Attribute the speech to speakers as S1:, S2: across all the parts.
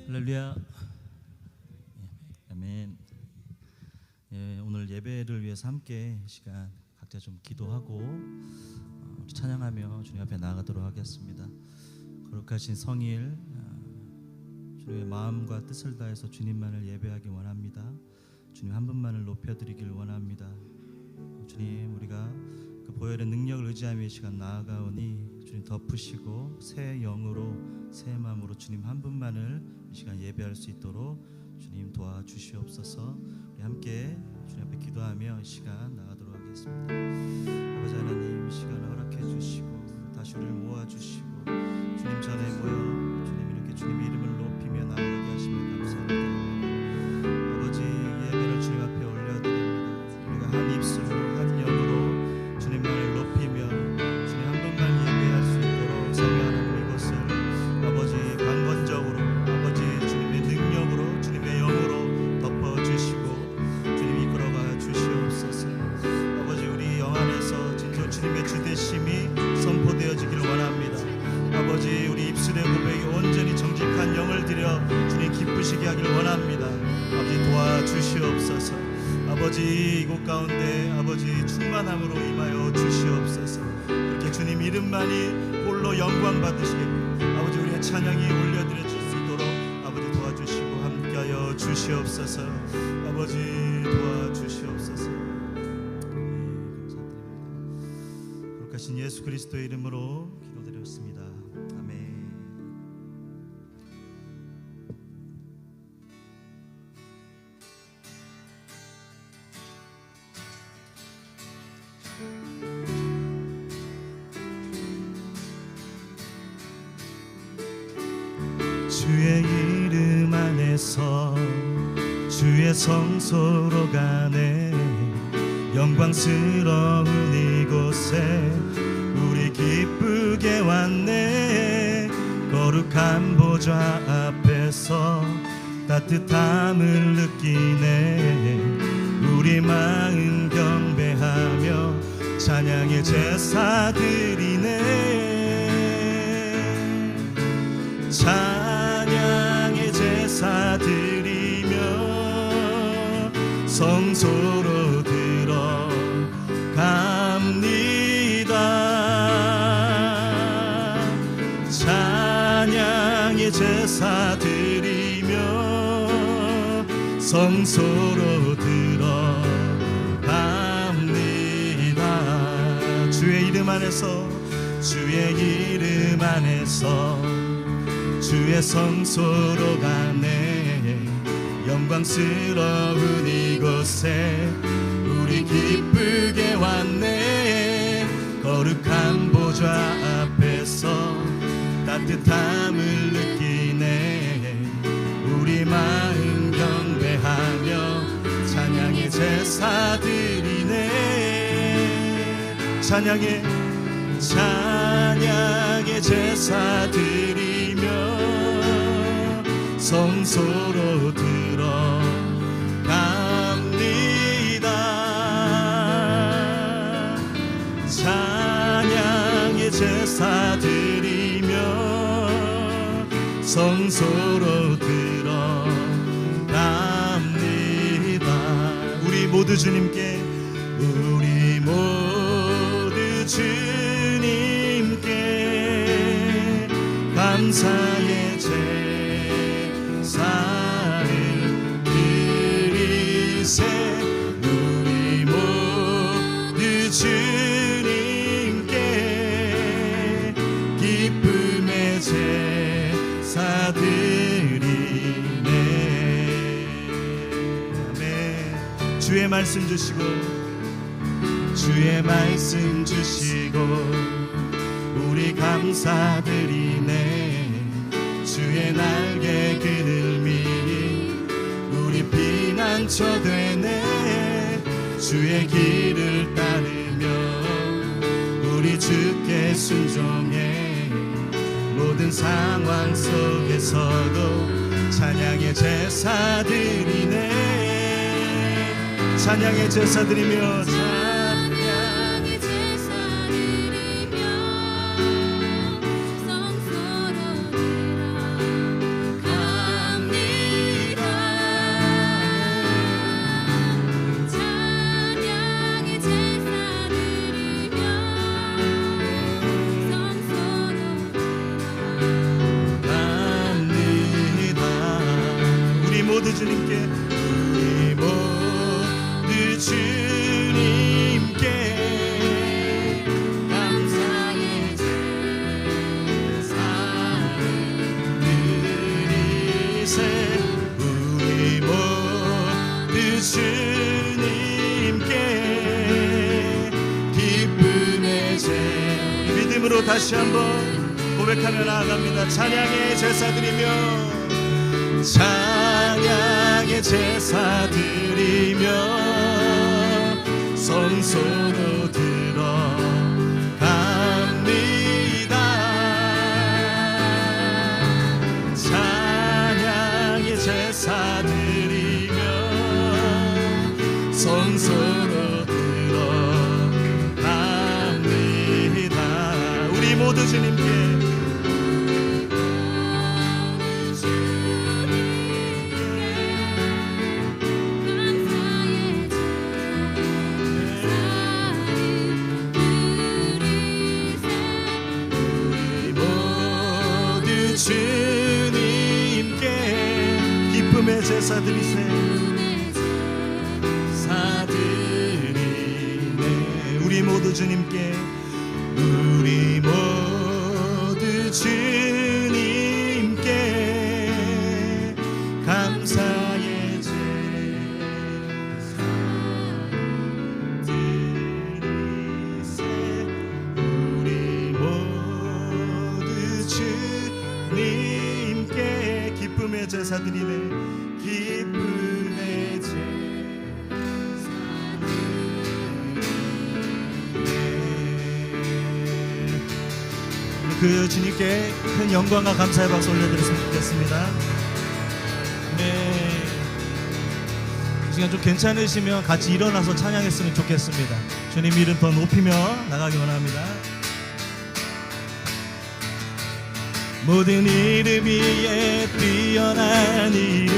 S1: 할렐루야. 아멘. 오늘 예배를 위해서 함께 시간 각자 좀 기도하고 우리 찬양하며 주님 앞에 나아가도록 하겠습니다. 거룩하신 성일, 주님의 마음과 뜻을 다해서 주님만을 예배하기 원합니다. 주님 한 분만을 높여드리길 원합니다. 주님, 우리가 그 보혈의 능력을 의지하며 이 시간 나아가오니 주님 덮으시고 새 영으로 새 마음으로 주님 한 분만을 이 시간 예배할 수 있도록 주님 도와주시옵소서. 우리 함께 주님 앞에 기도하며 이 시간 나가도록 하겠습니다. 아버지 하나님, 이 시간을 허락해 주시고 다시 우리를 모아주시고 주님 전에 모여 주님 이렇게 주님의 이름을 높이며 나아가게 하시면 감사합니다. 아버지, 예배를 주님 앞에 올려드립니다. 우리가 한 입술로 한 영으로 주님만을 높이며 주님 한 분만 예배할 수 있도록 성령하는 이것을 아버지 강건적으로 아버지 주님의 능력으로 주님의 영으로 덮어주시고 주님 이끌어가 주시옵소서. 아버지, 우리 영 안에서 진정 주님의 주되심이 선포되어지길 원합니다. 아버지, 우리 입술의 고백이 온전히 정직한 영을 들여 주님 기쁘시게 하길 원합니다. 아버지 도와주시옵소서. 아버지, 이곳 가운데 아버지 충만함으로 임하여 주시옵소서. 그렇게 주님 이름만이 홀로 영광 받으시겠고 아버지 우리의 찬양이 올려드려질 수 있도록 아버지 도와주시고 함께하여 주시옵소서. 아버지 도와주시옵소서. 감사드립니다. 거룩하신 예수 그리스도의 이름으로 기도드렸습니다. 아멘. 주의 이름 안에서 주의 성소로 가네. 영광스러운 이곳에 우리 기쁘게 왔네. 거룩한 보좌 앞에서 따뜻함을 느끼네. 우리 마음 경배하며 찬양의 제사 드리네. 찬양의 제사 드리며 성소로 들어갑니다. 찬양의 제사 드리며 성소로 들어갑니다. 주의 이름 안에서 주의 이름 안에서 주의 성소로 가네. 영광스러운 이곳에 우리 기쁘게 왔네. 거룩한 보좌 앞에서 따뜻함을 느끼네. 우리 마음 경배하며 찬양의 제사 드리네. 찬양의 제사 드리며 성소로 들어갑니다. 찬양의 제사 드리며 성소로 들어갑니다. 우리 모두 주님께 감사의 제사를 드리세. 우리 모두 주님께 기쁨의 제사 드리네. 아멘. 주의 말씀 주시고 주의 말씀 주시고 우리 감사드리네. 주의 날개 그늘미 우리 피난처 되네. 주의 길을 따르며 우리 주께 순종해. 모든 상황 속에서도 찬양의 제사 드리네. 찬양의 제사 드리며 성소로 들어갑니다. 모두 주님께, 우리 모두 주님께
S2: 감사의 제사를
S1: 드리세. 우리 모두 주님께 기쁨의 제. 믿음으로 다시 한번 고백하며 나아갑니다. 찬양의 제사 드리며, 찬양의 제사 드리며 성소로 들어갑니다. 찬양의 제사 드리며 성소로 들어갑니다. 우리 모두 주님께, 주님께 기쁨의 제사 드리세. 사드리네. 우리 모두 주님께, 우리 모두 주님께 감사의 제사 드리세. 우리 모두 주님께 기쁨의 제사 드리네. 기쁨의 제사 드리네. 그 주님께 큰 영광과 감사의 박수 올려드렸으면 좋겠습니다. 네, 이 시간 좀 괜찮으시면 같이 일어나서 찬양했으면 좋겠습니다. 주님 이름 더 높이며 나가기 원합니다. 모든 이름 위에 뛰어난 이름,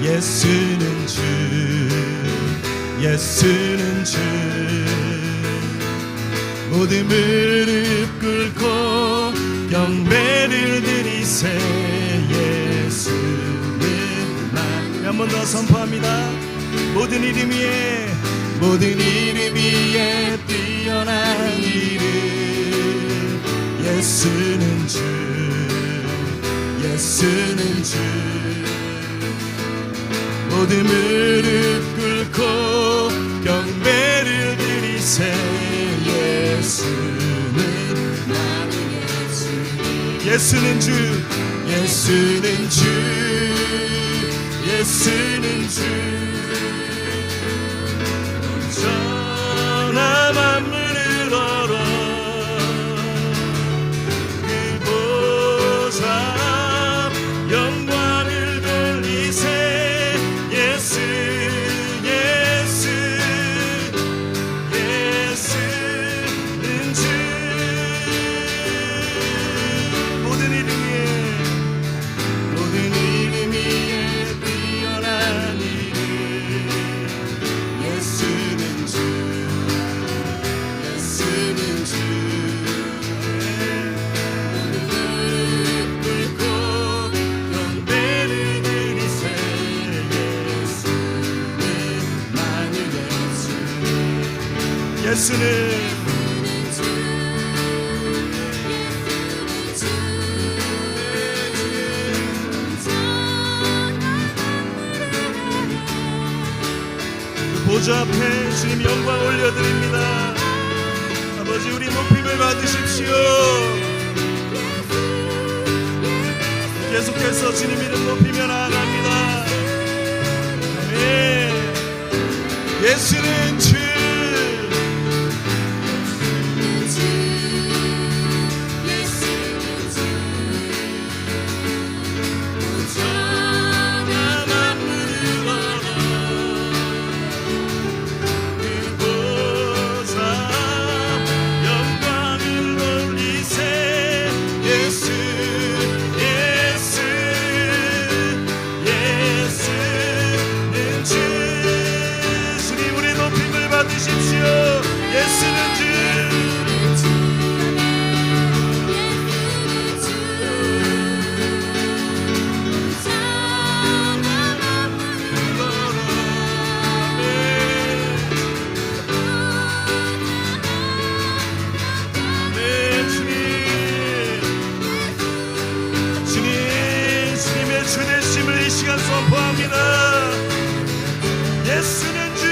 S1: 예수는 주, 예수는 주. 모든 무릎 꿇고 경배를 드리세. 예수는 나. 한 번 더 선포합니다. 모든 이름 위에, 모든 이름 위에 뛰어난 이름, 예수는 주, 예수는 주. 모든 무릎 꿇고 경배를 드리세. 예수는 나는 예수. 예수는 주, 예수는 주, 예수는 주. 전하 만물을 얼어 영광을 돌리세. 예수, 예수, 예수는 주. 모든 이름 위에, 모든 이름 위에 뛰어난 이름, 예수는 주, 예수는 주. 예수는 주, 보좌 앞에 주님 영광 올려드립니다. 아버지 우리 높임을 받으십시오. 계속해서 주님 이름 높이며 나아갑니다. 아멘. 예수는 주, 주님 우리 높임을 받으십시오. 시간 선포합니다. 예수는 주,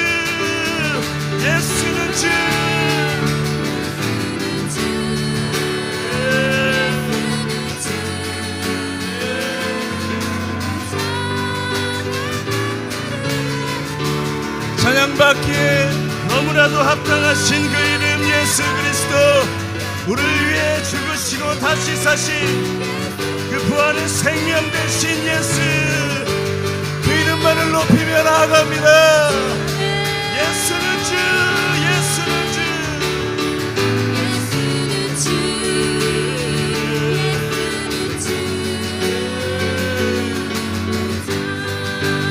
S1: 예수는 주. 찬양받기에 너무나도 합당하신 그 이름 예수 그리스도, 우리를 위해 죽으시고 다시 사신 그 부활의 생명 되신 예수, 그 이름만을 높이며 나아갑니다. 예수는 주, 예수는 주.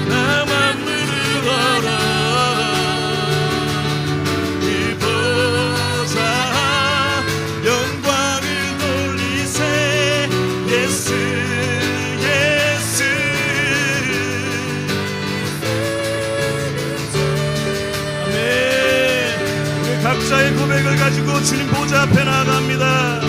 S1: 나만 부르거라. 각자의 고백을 가지고 주님 보좌 앞에 나아갑니다.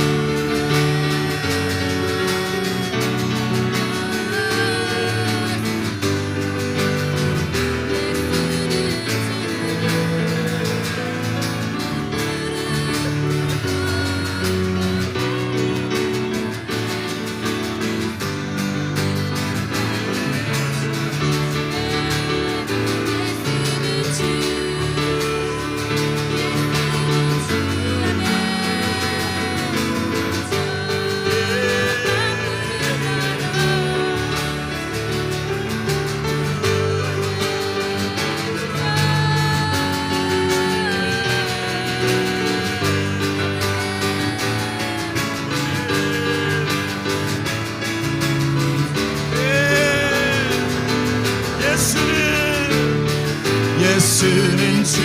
S1: 예수는 주,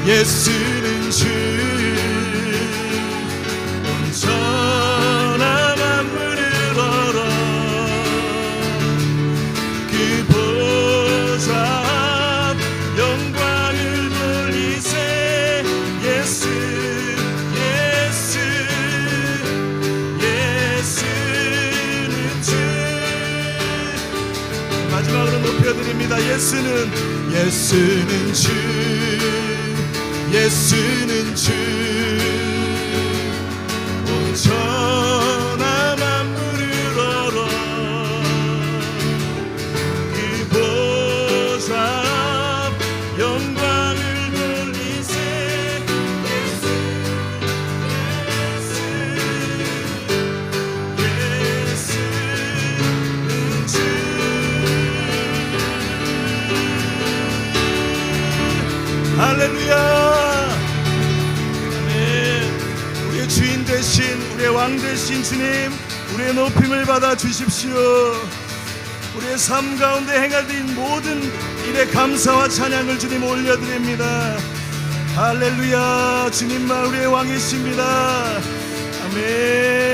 S1: 예수는 주. 온전한 만물을 걸어 그 보좌 영광을 돌리세. 예수, 예수, 예수는 주. 마지막으로 높여드립니다. 예수는, 예수는 주, 예수는 주. 온전한 만물을 걸어 그 보좌 영광을 돌리세. 예수, 예수, 예수는 주. 할렐루야. 아멘. 우리의 주인 되신, 우리의 왕 되신 주님, 우리의 높임을 받아 주십시오. 우리의 삶 가운데 행하신 모든 일에 감사와 찬양을 주님 올려드립니다. 할렐루야. 주님만 우리의 왕이십니다. 아멘.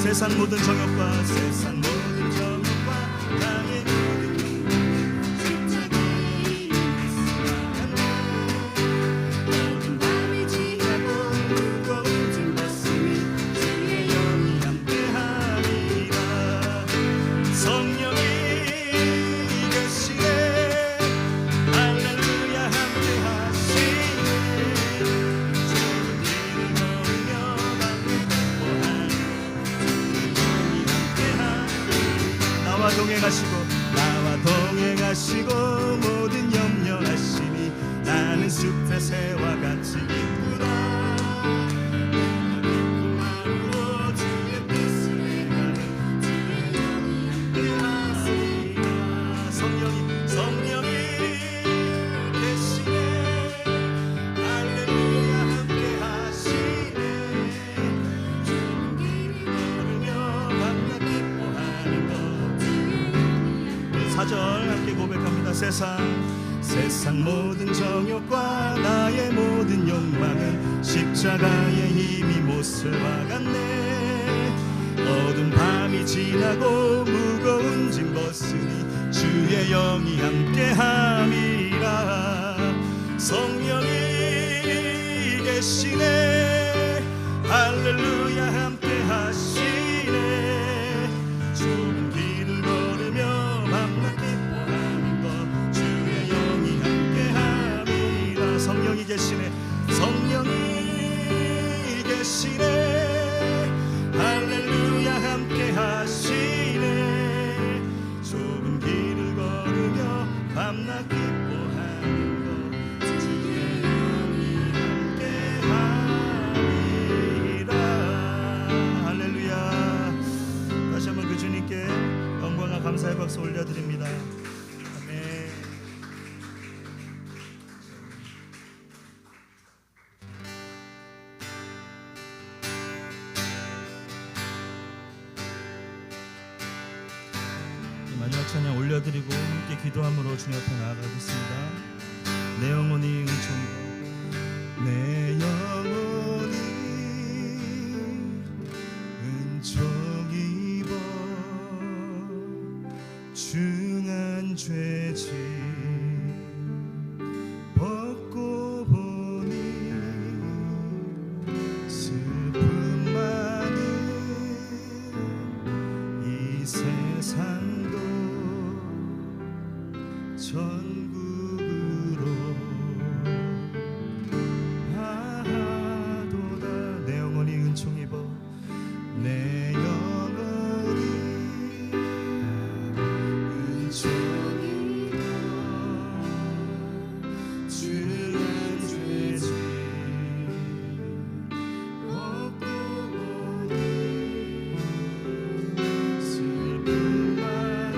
S1: 세상 모든 정욕과 세상 모든 정욕과 나의 모든 밤이 지나고 무거운 짐 벗으니 주의 영이 함께하리라. 성령이 계시네 할렐루야 함께하시네 좁은 길을 걸으며 나와 동행하시고 모든 염려하시니 나는 숲의 새와 같이 기쁘다. 기쁜 마음으로 주의 뜻을 행하는 주의 영이 함께하시리라. 성령이 계시네 할렐루야 함께하시네 좁은 길을 걸으며 밤낮 기뻐하는 것. 4절 함께 고백합니다. 세상 모든 정욕과 나의 모든 욕망은 십자가의 힘이 못을 박았네. 어두운 밤이 지나고 무거운 짐 벗으니 주의 영이 함께함이라. 성령이 계시네 할렐루야 함께하시네 좁은 길을 걸으며 밤낮 기뻐하는 것 주의 영이 함께함이라. 성령이 계시네 할렐루야 함께하시네 좁은 길을 걸으며 밤낮 기뻐하는 것 주의 영이 함께함이라. 할렐루야. 다시 한번 그 주님께 영광과 감사의 박수 올려드립니다. 아멘. 마지막 찬양 올려드리고 함께 기도함으로 주님 앞에 나아가겠습니다. 내 영혼이 은총이고 내 영혼이 은총이고 중한 죄짐 벗고 보니 슬픔 많은 이 세상도 천국으로 하도다. 내 영혼이 은총 입어 내 영혼이 은총 입어 중한 죄짐 벗고 보니 슬픔 많은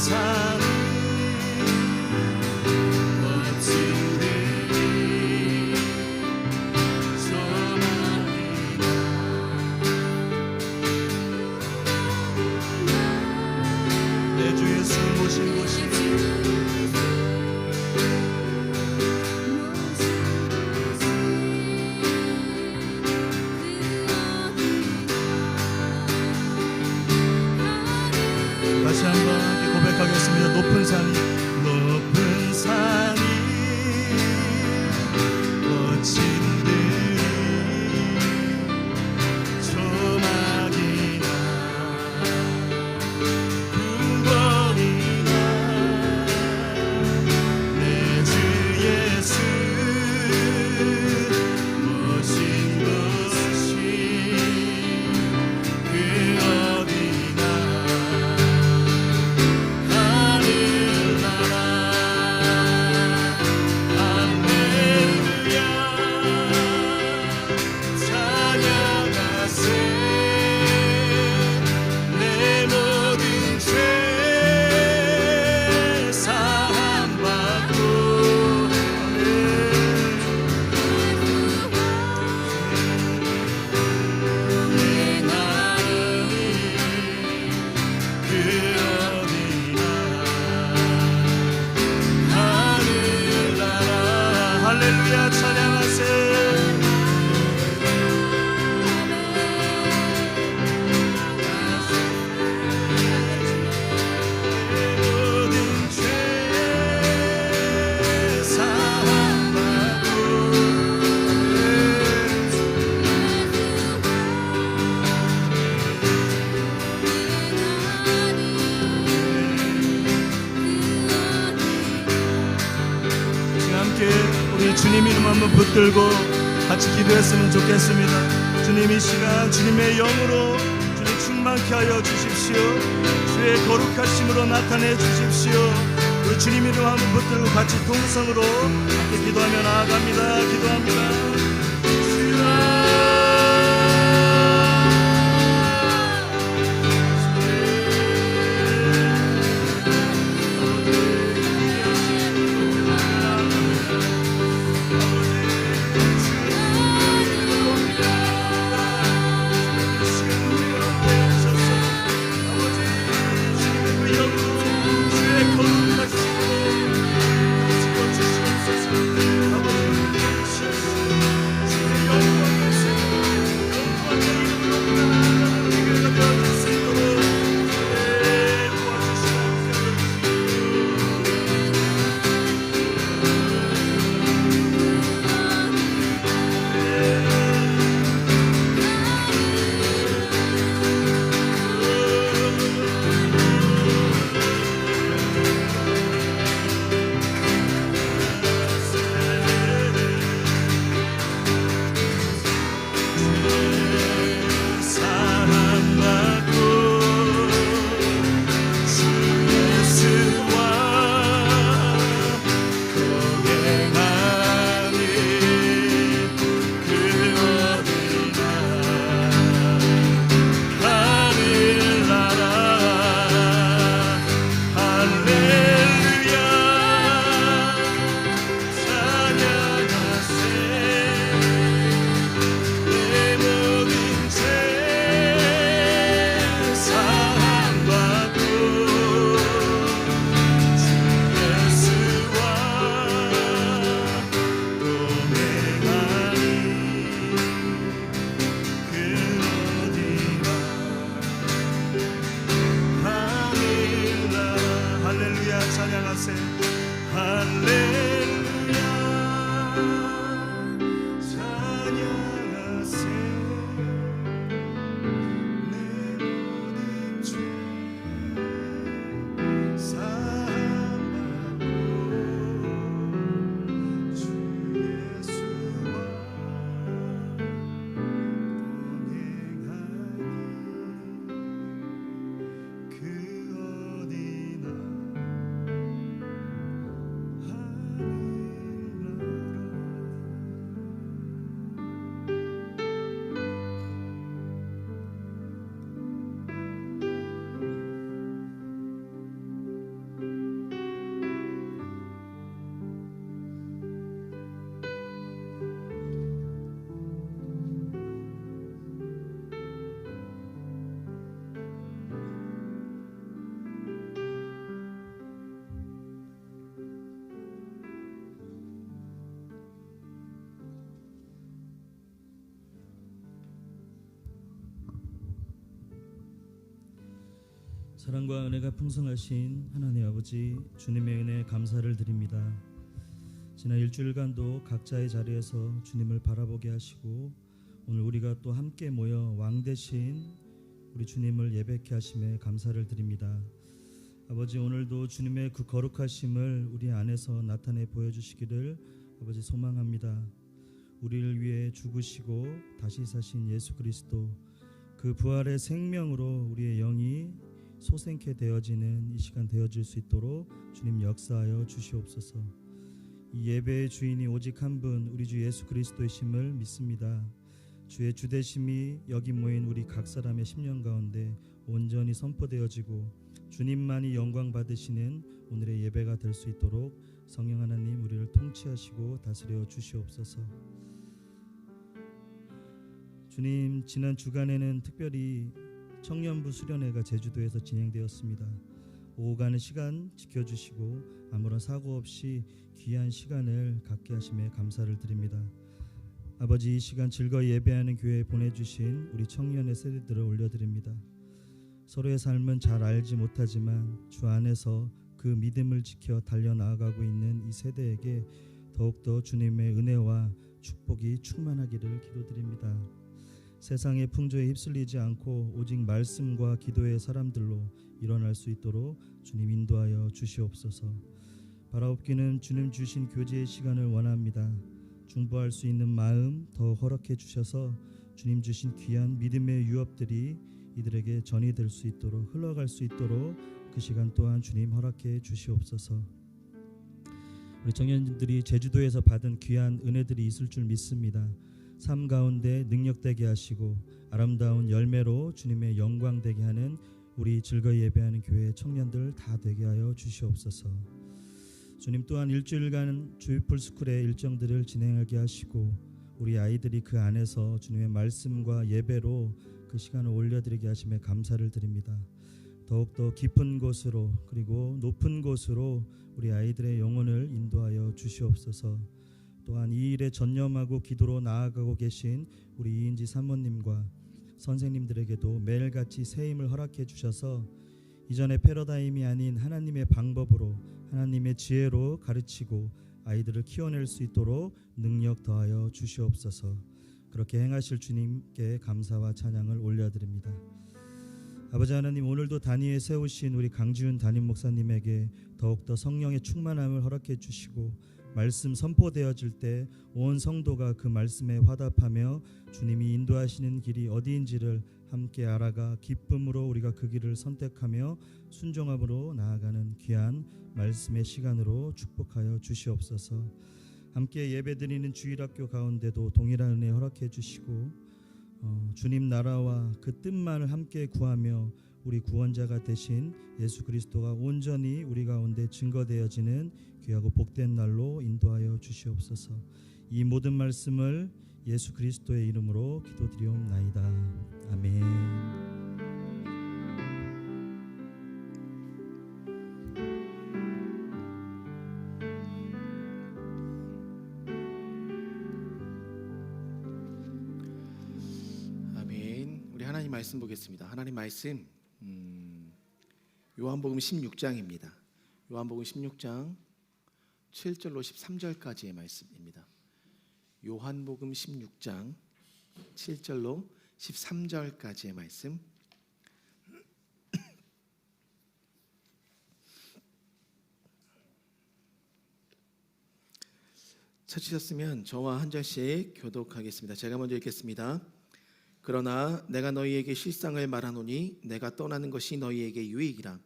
S1: 산이 멋진 들이 조망이다. 내 주 예수 모신 곳이 다시 한번 함께 고백하겠습니다. 높은 산이 멋진 들이 조막이나 궁궐이나 내 주 예수 모신 곳이 그 어디나 하늘나라 할렐루야 찬양하세 내 모든 죄 사함받고 행하리 그 어디나 하늘나라 할렐루야 찬양하세 모든 죄 사함받고 지금 함께 우리 주님 이름 한번 붙들고 같이 기도했으면 좋겠습니다. 주님 이 시간 주님의 영으로 주님 충만케 하여 주십시오. 주의 거룩하심으로 나타내 주십시오. 우리 주님 이름 한번 붙들고 같이 통성으로 함께 기도하며 나아갑니다. 기도합니다. 주의 거룩하심으로 사랑과 은혜가 풍성하신 하나님 아버지, 주님의 은혜에 감사를 드립니다. 지난 일주일간도 각자의 자리에서 주님을 바라보게 하시고 오늘 우리가 또 함께 모여 왕 되신 우리 주님을 예배케 하심에 감사를 드립니다. 아버지, 오늘도 주님의 그 거룩하심을 우리 안에서 나타내 보여주시기를 아버지 소망합니다. 우리를 위해 죽으시고 다시 사신 예수 그리스도, 그 부활의 생명으로 우리의 영이 소생케 되어지는 이 시간 되어질 수 있도록 주님 역사하여 주시옵소서. 이 예배의 주인이 오직 한 분, 우리 주 예수 그리스도이심을 믿습니다. 주의 주되심이 여기 모인 우리 각 사람의 심령 가운데 온전히 선포되어지고 주님만이 영광 받으시는 오늘의 예배가 될 수 있도록 성령 하나님 우리를 통치하시고 다스려 주시옵소서. 주님, 지난 주간에는 특별히 청년부 수련회가 제주도에서 진행되었습니다. 오후 가는 시간 지켜주시고 아무런 사고 없이 귀한 시간을 갖게 하심에 감사를 드립니다. 아버지, 이 시간 즐거이 예배하는 교회에 보내주신 우리 청년의 세대들을 올려드립니다. 서로의 삶은 잘 알지 못하지만 주 안에서 그 믿음을 지켜 달려나아가고 있는 이 세대에게 더욱더 주님의 은혜와 축복이 충만하기를 기도드립니다. 세상의 풍조에 휩쓸리지 않고 오직 말씀과 기도의 사람들로 일어날 수 있도록 주님 인도하여 주시옵소서. 바라옵기는 주님 주신 교제의 시간을 원합니다. 중보할 수 있는 마음 더 허락해 주셔서 주님 주신 귀한 믿음의 유업들이 이들에게 전이 될 수 있도록, 흘러갈 수 있도록 그 시간 또한 주님 허락해 주시옵소서. 우리 청년들이 제주도에서 받은 귀한 은혜들이 있을 줄 믿습니다. 삶 가운데 능력되게 하시고 아름다운 열매로 주님의 영광 되게 하는 우리 즐거이 예배하는 교회 청년들 다 되게 하여 주시옵소서. 주님, 또한 일주일간 주이풀 스쿨의 일정들을 진행하게 하시고 우리 아이들이 그 안에서 주님의 말씀과 예배로 그 시간을 올려드리게 하심에 감사를 드립니다. 더욱더 깊은 곳으로 그리고 높은 곳으로 우리 아이들의 영혼을 인도하여 주시옵소서. 또한 이 일에 전념하고 기도로 나아가고 계신 우리 이인지 사모님과 선생님들에게도 매일같이 새 힘을 허락해 주셔서 이전의 패러다임이 아닌 하나님의 방법으로, 하나님의 지혜로 가르치고 아이들을 키워낼 수 있도록 능력 더하여 주시옵소서. 그렇게 행하실 주님께 감사와 찬양을 올려드립니다. 아버지 하나님, 오늘도 단위에 세우신 우리 강지훈 담임 목사님에게 더욱더 성령의 충만함을 허락해 주시고 말씀 선포되어질 때 온 성도가 그 말씀에 화답하며 주님이 인도하시는 길이 어디인지를 함께 알아가 기쁨으로 우리가 그 길을 선택하며 순종함으로 나아가는 귀한 말씀의 시간으로 축복하여 주시옵소서. 함께 예배드리는 주일학교 가운데도 동일한 은혜 허락해 주시고 주님 나라와 그 뜻만을 함께 구하며 우리 구원자가 되신 예수 그리스도가 온전히 우리 가운데 증거되어지는 귀하고 복된 날로 인도하여 주시옵소서. 이 모든 말씀을 예수 그리스도의 이름으로 기도드리옵나이다. 아멘.
S2: 아멘. 우리 하나님 말씀 보겠습니다. 하나님 말씀 요한복음 16장입니다. 요한복음 16장 7절로 13절까지의 말씀입니다. 요한복음 16장 7절로 13절까지의 말씀. 찾으셨으면 저와 한 절씩 교독하겠습니다. 제가 먼저 읽겠습니다. 그러나 내가 너희에게 실상을 말하노니 내가 떠나는 것이 너희에게 유익이라.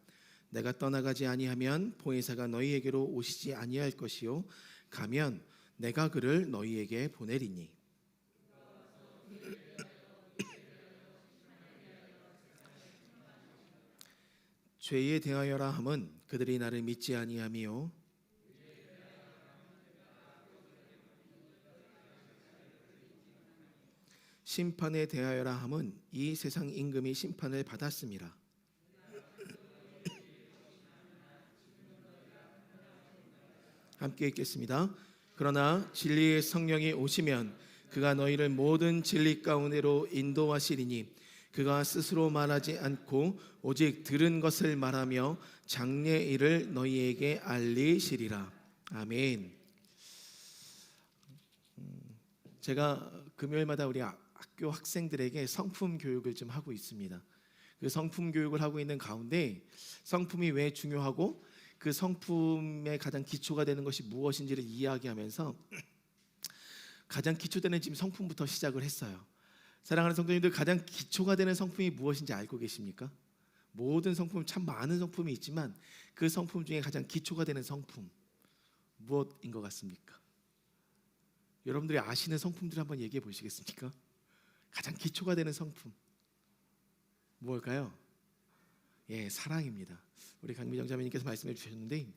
S2: 내가 떠나가지 아니하면 보혜사가 너희에게로 오시지 아니할 것이요 가면 내가 그를 너희에게 보내리니. 죄에 대하여라 함은 그들이 나를 믿지 아니함이요 심판에 대하여라 함은 이 세상 임금이 심판을 받았음이라. 함께 읽겠습니다. 그러나 진리의 성령이 오시면 그가 너희를 모든 진리 가운데로 인도하시리니 그가 스스로 말하지 않고 오직 들은 것을 말하며 장래 일을 너희에게 알리시리라. 아멘. 제가 금요일마다 우리 학교 학생들에게 성품 교육을 좀 하고 있습니다. 그 성품 교육을 하고 있는 가운데 성품이 왜 중요하고 그 성품의 가장 기초가 되는 것이 무엇인지를 이야기하면서 가장 기초되는 지금 성품부터 시작을 했어요. 사랑하는 성도님들, 가장 기초가 되는 성품이 무엇인지 알고 계십니까? 모든 성품, 참 많은 성품이 있지만 그 성품 중에 가장 기초가 되는 성품 무엇인 것 같습니까? 여러분들이 아시는 성품들 한번 얘기해 보시겠습니까? 가장 기초가 되는 성품 무엇일까요? 예, 사랑입니다. 우리 강미정 자매님께서 말씀해 주셨는데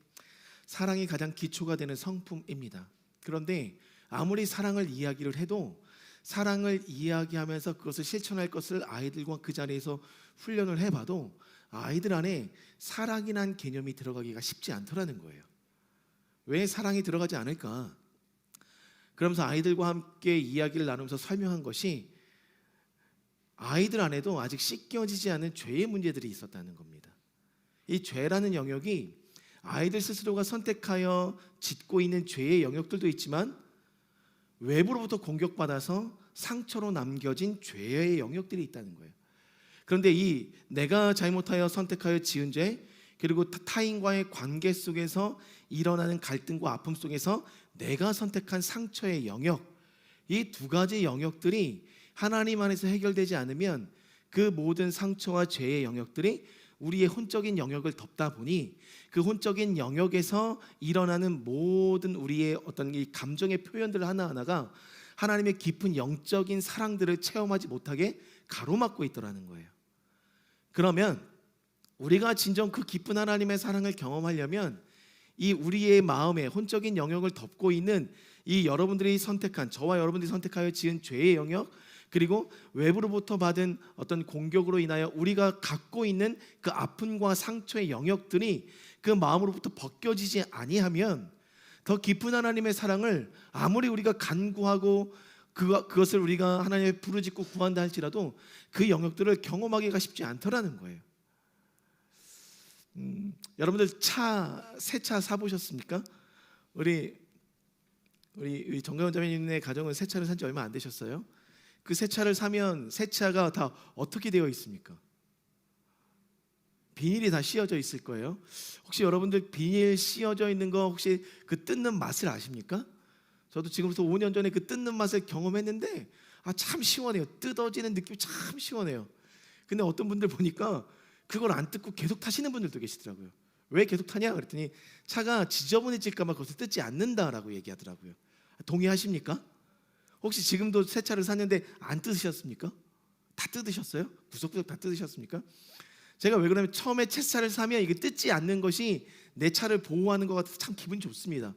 S2: 사랑이 가장 기초가 되는 성품입니다. 그런데 아무리 사랑을 이야기를 해도 사랑을 이야기하면서 그것을 실천할 것을 아이들과 그 자리에서 훈련을 해봐도 아이들 안에 사랑이란 개념이 들어가기가 쉽지 않더라는 거예요. 왜 사랑이 들어가지 않을까? 그러면서 아이들과 함께 이야기를 나누면서 설명한 것이 아이들 안에도 아직 씻겨지지 않은 죄의 문제들이 있었다는 겁니다. 이 죄라는 영역이 아이들 스스로가 선택하여 짓고 있는 죄의 영역들도 있지만 외부로부터 공격받아서 상처로 남겨진 죄의 영역들이 있다는 거예요. 그런데 이 내가 잘못하여 선택하여 지은 죄, 그리고 타인과의 관계 속에서 일어나는 갈등과 아픔 속에서 내가 선택한 상처의 영역, 이 두 가지 영역들이 하나님 안에서 해결되지 않으면 그 모든 상처와 죄의 영역들이 우리의 혼적인 영역을 덮다 보니 그 혼적인 영역에서 일어나는 모든 우리의 어떤 이 감정의 표현들 하나하나가 하나님의 깊은 영적인 사랑들을 체험하지 못하게 가로막고 있더라는 거예요. 그러면 우리가 진정 그 깊은 하나님의 사랑을 경험하려면 이 우리의 마음의 혼적인 영역을 덮고 있는 이 여러분들이 선택한, 저와 여러분들이 선택하여 지은 죄의 영역, 그리고 외부로부터 받은 어떤 공격으로 인하여 우리가 갖고 있는 그 아픔과 상처의 영역들이 그 마음으로부터 벗겨지지 아니하면 더 깊은 하나님의 사랑을 아무리 우리가 간구하고 그것을 우리가 하나님의 부르짖고 구한다 할지라도 그 영역들을 경험하기가 쉽지 않더라는 거예요. 여러분들 새 차 사보셨습니까? 우리 정가원 자매님네 가정은 새 차를 산 지 얼마 안 되셨어요? 그 새 차를 사면 새 차가 다 어떻게 되어 있습니까? 비닐이 다 씌워져 있을 거예요. 혹시 여러분들 비닐 씌워져 있는 거 혹시 그 뜯는 맛을 아십니까? 저도 지금부터 5년 전에 그 뜯는 맛을 경험했는데 참 시원해요. 뜯어지는 느낌이 참 시원해요. 근데 어떤 분들 보니까 그걸 안 뜯고 계속 타시는 분들도 계시더라고요. 왜 계속 타냐 그랬더니 차가 지저분해질까 봐 그것을 뜯지 않는다라고 얘기하더라고요. 동의하십니까? 혹시 지금도 새 차를 샀는데 안 뜯으셨습니까? 다 뜯으셨어요? 구석구석 다 뜯으셨습니까? 제가 왜 그러냐면 처음에 새 차를 사면 이게 뜯지 않는 것이 내 차를 보호하는 것 같아서 참 기분 좋습니다.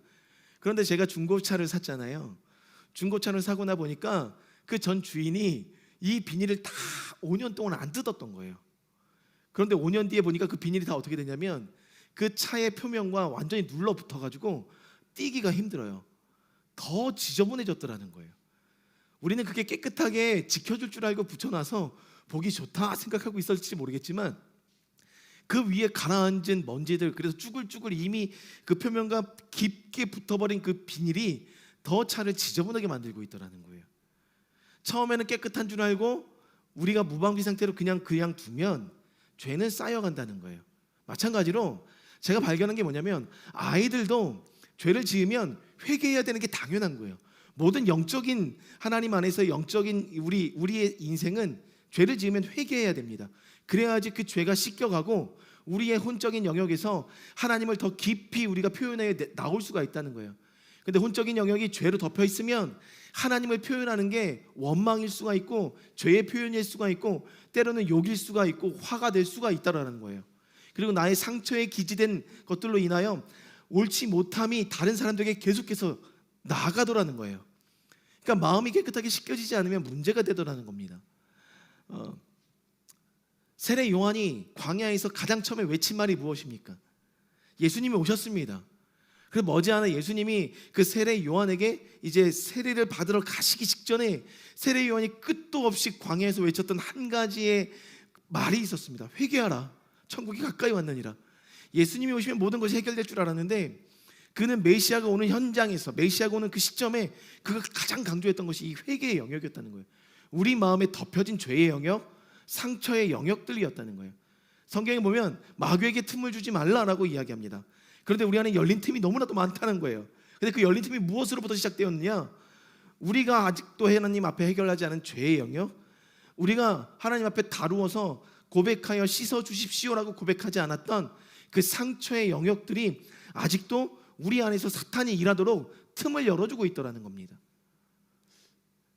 S2: 그런데 제가 중고차를 샀잖아요. 중고차를 사고 나 보니까 그 전 주인이 이 비닐을 다 5년 동안 안 뜯었던 거예요. 그런데 5년 뒤에 보니까 그 비닐이 다 어떻게 되냐면 그 차의 표면과 완전히 눌러붙어가지고 띄기가 힘들어요. 더 지저분해졌더라는 거예요. 우리는 그게 깨끗하게 지켜줄 줄 알고 붙여놔서 보기 좋다 생각하고 있었을지 모르겠지만 그 위에 가라앉은 먼지들, 그래서 쭈글쭈글 이미 그 표면과 깊게 붙어버린 그 비닐이 더 차를 지저분하게 만들고 있더라는 거예요. 처음에는 깨끗한 줄 알고 우리가 무방비 상태로 그냥 두면 죄는 쌓여간다는 거예요. 마찬가지로 제가 발견한 게 뭐냐면 아이들도 죄를 지으면 회개해야 되는 게 당연한 거예요. 모든 영적인 하나님 안에서 영적인 우리의 인생은 죄를 지으면 회개해야 됩니다. 그래야지 그 죄가 씻겨가고 우리의 혼적인 영역에서 하나님을 더 깊이 우리가 표현해 나올 수가 있다는 거예요. 근데 혼적인 영역이 죄로 덮여 있으면 하나님을 표현하는 게 원망일 수가 있고 죄의 표현일 수가 있고 때로는 욕일 수가 있고 화가 될 수가 있다라는 거예요. 그리고 나의 상처에 기지된 것들로 인하여 옳지 못함이 다른 사람들에게 계속해서 나아가더라는 거예요. 그러니까 마음이 깨끗하게 씻겨지지 않으면 문제가 되더라는 겁니다. 세례 요한이 광야에서 가장 처음에 외친 말이 무엇입니까? 예수님이 오셨습니다. 그래서 머지않아 예수님이 그 세례 요한에게 이제 세례를 받으러 가시기 직전에 세례 요한이 끝도 없이 광야에서 외쳤던 한 가지의 말이 있었습니다. 회개하라, 천국이 가까이 왔느니라. 예수님이 오시면 모든 것이 해결될 줄 알았는데 그는 메시아가 오는 현장에서, 메시아가 오는 그 시점에 그가 가장 강조했던 것이 이 회개의 영역이었다는 거예요. 우리 마음에 덮여진 죄의 영역, 상처의 영역들이었다는 거예요. 성경에 보면 마귀에게 틈을 주지 말라라고 이야기합니다. 그런데 우리 안에 열린 틈이 너무나도 많다는 거예요. 근데 그 열린 틈이 무엇으로부터 시작되었느냐? 우리가 아직도 하나님 앞에 해결하지 않은 죄의 영역, 우리가 하나님 앞에 다루어서 고백하여 씻어 주십시오라고 고백하지 않았던 그 상처의 영역들이 아직도 우리 안에서 사탄이 일하도록 틈을 열어주고 있더라는 겁니다.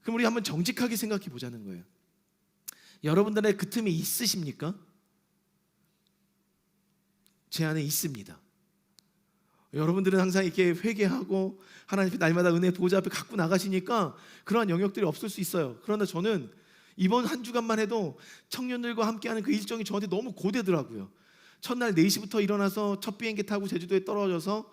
S2: 그럼 우리 한번 정직하게 생각해 보자는 거예요. 여러분들의 그 틈이 있으십니까? 제 안에 있습니다. 여러분들은 항상 이렇게 회개하고 하나님 앞에 날마다 은혜 보좌 앞에 갖고 나가시니까 그러한 영역들이 없을 수 있어요. 그러나 저는 이번 한 주간만 해도 청년들과 함께하는 그 일정이 저한테 너무 고되더라고요. 첫날 4시부터 일어나서 첫 비행기 타고 제주도에 떨어져서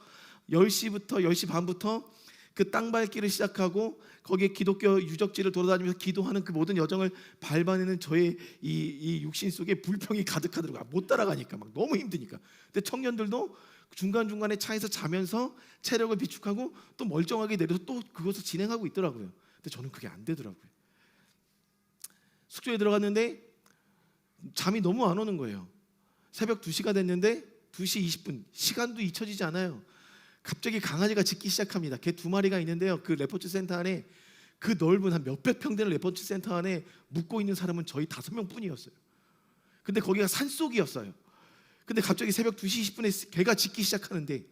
S2: 10시부터 10시 반부터 그 땅밟기를 시작하고 거기에 기독교 유적지를 돌아다니면서 기도하는 그 모든 여정을 밟아내는 저의 이 육신 속에 불평이 가득하더라고요. 못 따라가니까 막 너무 힘드니까. 근데 청년들도 중간중간에 차에서 자면서 체력을 비축하고 또 멀쩡하게 내려서 또 그것을 진행하고 있더라고요. 근데 저는 그게 안 되더라고요. 숙소에 들어갔는데 잠이 너무 안 오는 거예요. 새벽 2시가 됐는데 2시 20분, 시간도 잊혀지지 않아요. 갑자기 강아지가 짖기 시작합니다. 개 2마리가 있는데요. 그 레포츠 센터 안에 그 넓은 한 몇백 평 되는 레포츠 센터 안에 묵고 있는 사람은 저희 5명 뿐이었어요. 근데 거기가 산속이었어요. 근데 갑자기 새벽 2시 20분에 개가 짖기 시작하는데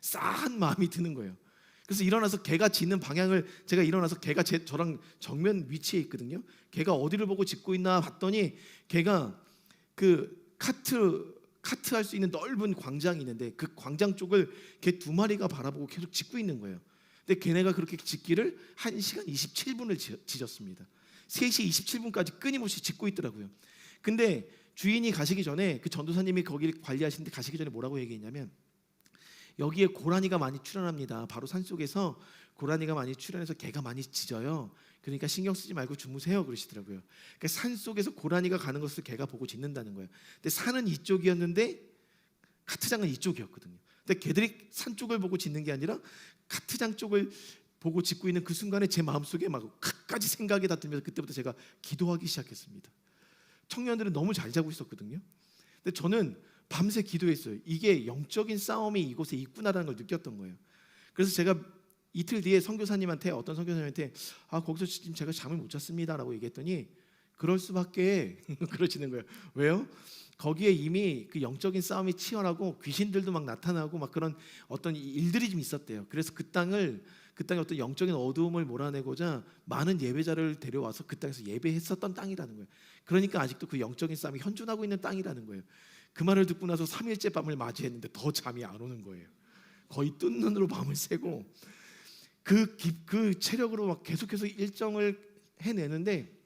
S2: 싸한 마음이 드는 거예요. 그래서 일어나서 개가 짖는 방향을, 제가 일어나서 개가 저랑 정면 위치에 있거든요. 개가 어디를 보고 짖고 있나 봤더니 개가 그 카트 할 수 있는 넓은 광장이 있는데 그 광장 쪽을 개 2마리가 바라보고 계속 짖고 있는 거예요. 근데 걔네가 그렇게 짖기를 1시간 27분을 짖었습니다. 3시 27분까지 끊임없이 짖고 있더라고요. 근데 주인이 가시기 전에, 그 전도사님이 거기를 관리하시는데 가시기 전에 뭐라고 얘기했냐면, 여기에 고라니가 많이 출현합니다. 바로 산속에서 고라니가 많이 출현해서 개가 많이 짖어요. 그러니까 신경 쓰지 말고 주무세요 그러시더라고요. 그러니까 산속에서 고라니가 가는 것을 개가 보고 짖는다는 거예요. 근데 산은 이쪽이었는데 카트장은 이쪽이었거든요. 근데 개들이 산 쪽을 보고 짖는 게 아니라 카트장 쪽을 보고 짖고 있는 그 순간에 제 마음속에 막 갖가지 생각이 다 들면서 그때부터 제가 기도하기 시작했습니다. 청년들은 너무 잘 자고 있었거든요. 근데 저는 밤새 기도했어요. 이게 영적인 싸움이 이곳에 있구나라는 걸 느꼈던 거예요. 그래서 제가 이틀 뒤에 선교사님한테, 어떤 선교사님한테 거기서 지금 제가 잠을 못 잤습니다라고 얘기했더니 그럴 수밖에 그러시는 거예요. 왜요? 거기에 이미 그 영적인 싸움이 치열하고 귀신들도 막 나타나고 막 그런 어떤 일들이 좀 있었대요. 그래서 그 땅에 어떤 영적인 어두움을 몰아내고자 많은 예배자를 데려와서 그 땅에서 예배했었던 땅이라는 거예요. 그러니까 아직도 그 영적인 싸움이 현존하고 있는 땅이라는 거예요. 그 말을 듣고 나서 3일째 밤을 맞이했는데 더 잠이 안 오는 거예요. 거의 뜬 눈으로 밤을 새고 그 체력으로 막 계속해서 일정을 해내는데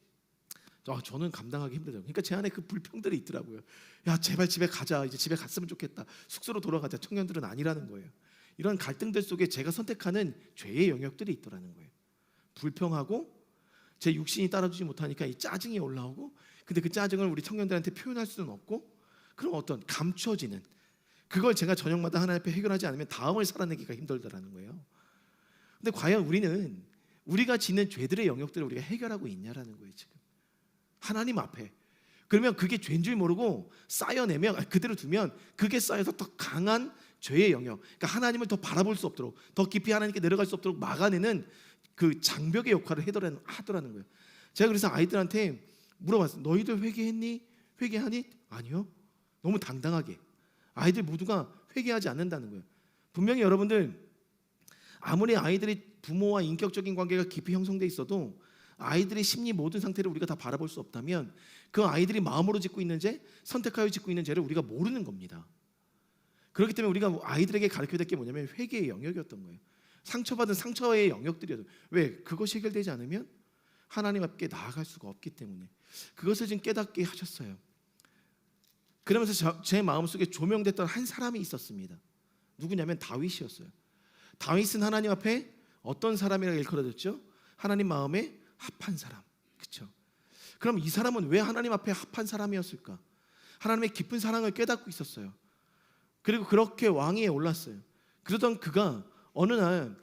S2: 저는 감당하기 힘들어요. 그러니까 제 안에 그 불평들이 있더라고요. 야, 제발 집에 가자. 이제 집에 갔으면 좋겠다. 숙소로 돌아가자. 청년들은 아니라는 거예요. 이런 갈등들 속에 제가 선택하는 죄의 영역들이 있더라는 거예요. 불평하고 제 육신이 따라주지 못하니까 이 짜증이 올라오고, 근데 그 짜증을 우리 청년들한테 표현할 수는 없고, 그럼 어떤 감춰지는, 그걸 제가 저녁마다 하나님 앞에 해결하지 않으면 다음을 살아내기가 힘들다라는 거예요. 근데 과연 우리가 짓는 죄들의 영역들을 우리가 해결하고 있냐라는 거예요. 지금 하나님 앞에. 그러면 그게 죄인 줄 모르고 쌓여내면, 그대로 두면 그게 쌓여서 더 강한 죄의 영역, 그러니까 하나님을 더 바라볼 수 없도록, 더 깊이 하나님께 내려갈 수 없도록 막아내는 그 장벽의 역할을 하더라는 거예요. 제가 그래서 아이들한테 물어봤어요. 너희들 회개했니? 회개하니? 아니요. 너무 당당하게. 아이들 모두가 회개하지 않는다는 거예요. 분명히 여러분들, 아무리 아이들이 부모와 인격적인 관계가 깊이 형성돼 있어도 아이들의 심리 모든 상태를 우리가 다 바라볼 수 없다면 그 아이들이 마음으로 짓고 있는 죄, 선택하여 짓고 있는 죄를 우리가 모르는 겁니다. 그렇기 때문에 우리가 아이들에게 가르쳐야 될 게 뭐냐면 회개의 영역이었던 거예요. 상처받은 상처의 영역들이었어요. 왜? 그것이 해결되지 않으면 하나님 앞에 나아갈 수가 없기 때문에 그것을 좀 깨닫게 하셨어요. 그러면서 제 마음속에 조명됐던 한 사람이 있었습니다. 누구냐면 다윗이었어요. 다윗은 하나님 앞에 어떤 사람이라고 일컬어졌죠? 하나님 마음에 합한 사람. 그렇죠? 그럼 이 사람은 왜 하나님 앞에 합한 사람이었을까? 하나님의 깊은 사랑을 깨닫고 있었어요. 그리고 그렇게 왕위에 올랐어요. 그러던 그가 어느 날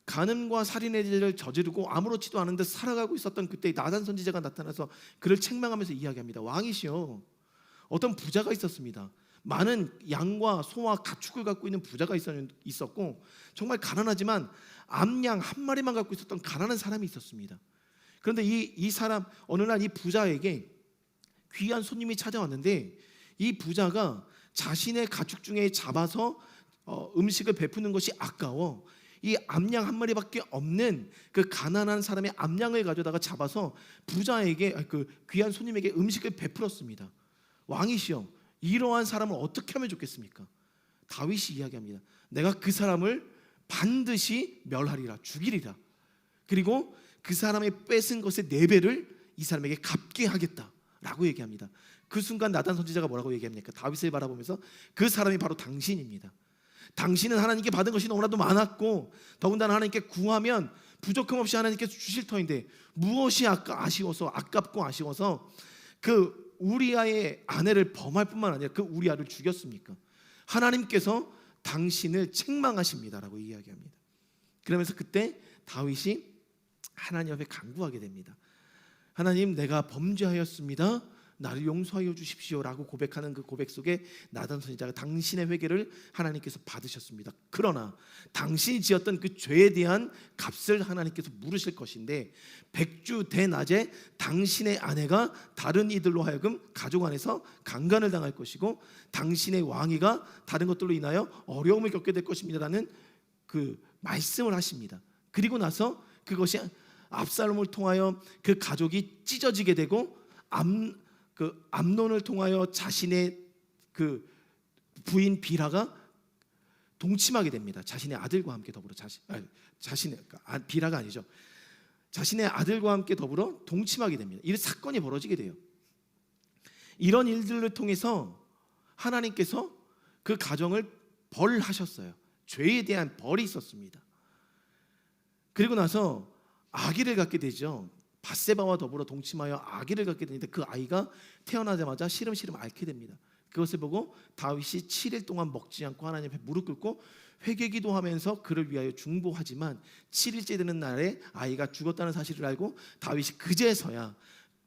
S2: 간음과 살인의 죄를 저지르고 아무렇지도 않은 듯 살아가고 있었던 그때 나단 선지자가 나타나서 그를 책망하면서 이야기합니다. 왕이시여, 어떤 부자가 있었습니다. 많은 양과 소와 가축을 갖고 있는 부자가 있었고 정말 가난하지만 암양 한 마리만 갖고 있었던 가난한 사람이 있었습니다. 그런데 이 사람 어느 날 이 부자에게 귀한 손님이 찾아왔는데 이 부자가 자신의 가축 중에 잡아서 음식을 베푸는 것이 아까워 이 암양 한 마리밖에 없는 그 가난한 사람의 암양을 가져다가 잡아서 부자에게 그 귀한 손님에게 음식을 베풀었습니다. 왕이시여, 이러한 사람을 어떻게 하면 좋겠습니까? 다윗이 이야기합니다. 내가 그 사람을 반드시 멸하리라, 죽이리라. 그리고 그 사람의 뺏은 것의 4배를 이 사람에게 갚게 하겠다라고 얘기합니다. 그 순간 나단 선지자가 뭐라고 얘기합니까? 다윗을 바라보면서 그 사람이 바로 당신입니다. 당신은 하나님께 받은 것이 너무나도 많았고 더군다나 하나님께 구하면 부족함 없이 하나님께서 주실 터인데 무엇이 아깝고 아쉬워서 그 우리아의 아내를 범할 뿐만 아니라 그 우리아를 죽였습니까? 하나님께서 당신을 책망하십니다라고 이야기합니다. 그러면서 그때 다윗이 하나님 앞에 간구하게 됩니다. 하나님, 내가 범죄하였습니다. 나를 용서하여 주십시오라고 고백하는 그 고백 속에 나단 선지자가 당신의 회개를 하나님께서 받으셨습니다. 그러나 당신이 지었던 그 죄에 대한 값을 하나님께서 물으실 것인데 백주 대낮에 당신의 아내가 다른 이들로 하여금 가족 안에서 강간을 당할 것이고 당신의 왕위가 다른 것들로 인하여 어려움을 겪게 될 것입니다라는 그 말씀을 하십니다. 그리고 나서 그것이 압살롬을 통하여 그 가족이 찢어지게 되고 암논을 통하여 자신의 그 부인 비라가 동침하게 됩니다. 자신의 아들과 함께 더불어 비라가 아니죠. 자신의 아들과 함께 더불어 동침하게 됩니다. 이 사건이 벌어지게 돼요. 이런 일들을 통해서 하나님께서 그 가정을 벌하셨어요. 죄에 대한 벌이 있었습니다. 그리고 나서 아기를 갖게 되죠. 밧세바와 더불어 동침하여 아기를 갖게 되는데 그 아이가 태어나자마자 시름시름 앓게 됩니다. 그것을 보고 다윗이 7일 동안 먹지 않고 하나님 앞에 무릎 꿇고 회개기도하면서 그를 위하여 중보하지만 7일째 되는 날에 아이가 죽었다는 사실을 알고 다윗이 그제서야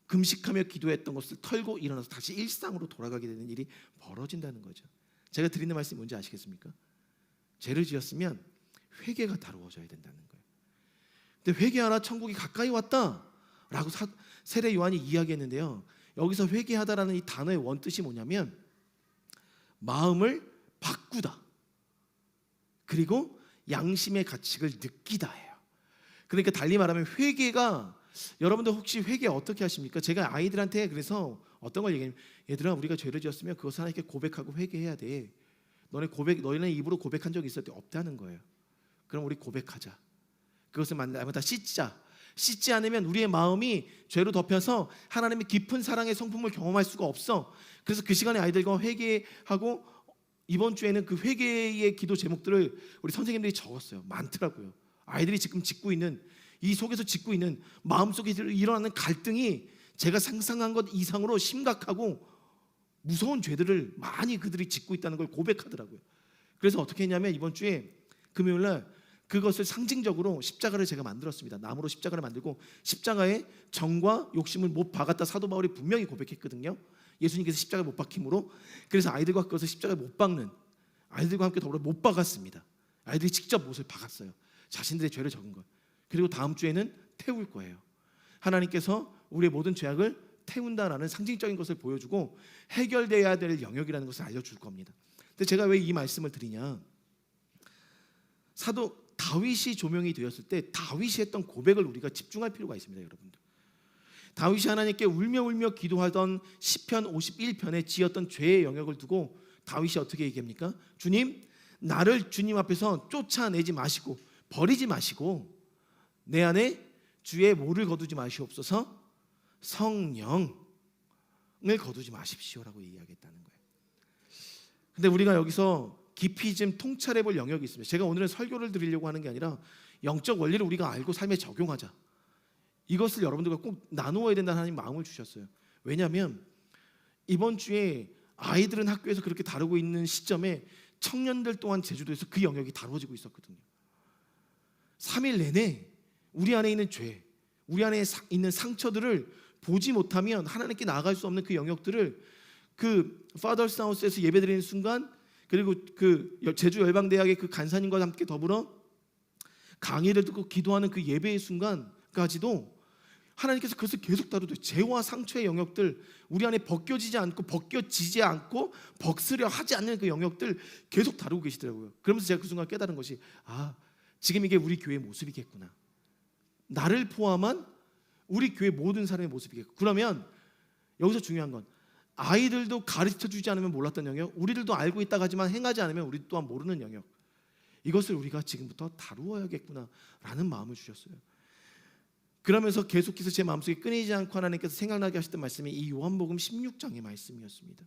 S2: 금식하며 기도했던 것을 털고 일어나서 다시 일상으로 돌아가게 되는 일이 벌어진다는 거죠. 제가 드리는 말씀이 뭔지 아시겠습니까? 죄를 지었으면 회개가 다루어져야 된다는 거예요. 근데 회개하라, 천국이 가까이 왔다라고 세례 요한이 이야기했는데요. 여기서 회개하다라는 이 단어의 원뜻이 뭐냐면 마음을 바꾸다, 그리고 양심의 가책을 느끼다예요. 그러니까 달리 말하면 회개가, 여러분들 혹시 회개 어떻게 하십니까? 제가 아이들한테 그래서 어떤 걸 얘기하냐면, 얘들아, 우리가 죄를 지었으면 그것을 하나님께 고백하고 회개해야 돼. 너희는 입으로 고백한 적이 있을 때 없다는 거예요. 그럼 우리 고백하자. 그것을 만나면 다 씻지 않으면 우리의 마음이 죄로 덮여서 하나님의 깊은 사랑의 성품을 경험할 수가 없어. 그래서 그 시간에 아이들과 회개하고, 이번 주에는 그 회개의 기도 제목들을 우리 선생님들이 적었어요. 많더라고요. 아이들이 지금 짓고 있는, 이 속에서 짓고 있는 마음속에 일어나는 갈등이 제가 상상한 것 이상으로 심각하고 무서운 죄들을 많이 그들이 짓고 있다는 걸 고백하더라고요. 그래서 어떻게 했냐면 이번 주에 금요일날 그것을 상징적으로 십자가를 제가 만들었습니다. 나무로 십자가를 만들고 십자가에 정과 욕심을 못 박았다 사도 바울이 분명히 고백했거든요. 예수님께서 십자가에 못 박힘으로. 그래서 아이들과 그것을 십자가에 못 박는, 아이들과 함께 더불어 못 박았습니다. 아이들이 직접 못을 박았어요. 자신들의 죄를 적은 것. 그리고 다음 주에는 태울 거예요. 하나님께서 우리의 모든 죄악을 태운다라는 상징적인 것을 보여주고 해결돼야 될 영역이라는 것을 알려줄 겁니다. 근데 제가 왜 이 말씀을 드리냐, 사도 다윗이 조명이 되었을 때 다윗이 했던 고백을 우리가 집중할 필요가 있습니다. 여러분들, 다윗이 하나님께 울며 기도하던 시편 51편에 지었던 죄의 영역을 두고 다윗이 어떻게 얘기합니까? 주님, 나를 주님 앞에서 쫓아내지 마시고 버리지 마시고 내 안에 주의 모를 거두지 마시옵소서, 성령을 거두지 마십시오라고 이야기했다는 거예요. 근데 우리가 여기서 깊이 좀 통찰해 볼 영역이 있습니다. 제가 오늘은 설교를 드리려고 하는 게 아니라 영적 원리를 우리가 알고 삶에 적용하자. 이것을 여러분들과 꼭 나누어야 된다는 하나님 마음을 주셨어요. 왜냐하면 이번 주에 아이들은 학교에서 그렇게 다루고 있는 시점에 청년들 또한 제주도에서 그 영역이 다루어지고 있었거든요. 3일 내내 우리 안에 있는 죄, 우리 안에 있는 상처들을 보지 못하면 하나님께 나아갈 수 없는 그 영역들을 그 파더스 하우스에서 예배드리는 순간, 그리고 그 제주 열방대학의 그 간사님과 함께 더불어 강의를 듣고 기도하는 그 예배의 순간까지도 하나님께서 그것을 계속 다루듯 죄와 상처의 영역들, 우리 안에 벗겨지지 않고 벗으려 하지 않는 그 영역들 계속 다루고 계시더라고요. 그러면서 제가 그 순간 깨달은 것이, 지금 이게 우리 교회의 모습이겠구나. 나를 포함한 우리 교회 모든 사람의 모습이겠고. 그러면 여기서 중요한 건 아이들도 가르쳐주지 않으면 몰랐던 영역, 우리들도 알고 있다고 하지만 행하지 않으면 우리 또한 모르는 영역, 이것을 우리가 지금부터 다루어야겠구나라는 마음을 주셨어요. 그러면서 계속해서 제 마음속에 끊이지 않고 하나님께서 생각나게 하셨던 말씀이 이 요한복음 16장의 말씀이었습니다.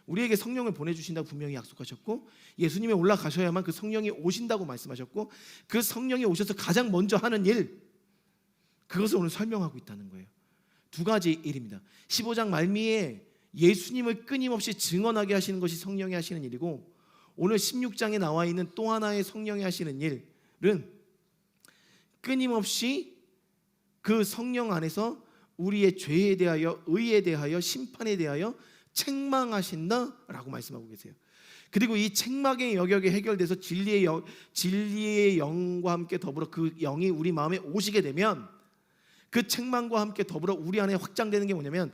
S2: 우리에게 성령을 보내주신다고 분명히 약속하셨고, 예수님이 올라가셔야만 그 성령이 오신다고 말씀하셨고, 그 성령이 오셔서 가장 먼저 하는 일, 그것을 오늘 설명하고 있다는 거예요. 두 가지 일입니다. 15장 말미에 예수님을 끊임없이 증언하게 하시는 것이 성령이 하시는 일이고, 오늘 16장에 나와 있는 또 하나의 성령이 하시는 일은 끊임없이 그 성령 안에서 우리의 죄에 대하여, 의에 대하여, 심판에 대하여 책망하신다라고 말씀하고 계세요. 그리고 이 책망의 영역이 해결돼서 진리의 영과 함께 더불어 그 영이 우리 마음에 오시게 되면, 그 책망과 함께 더불어 우리 안에 확장되는 게 뭐냐면,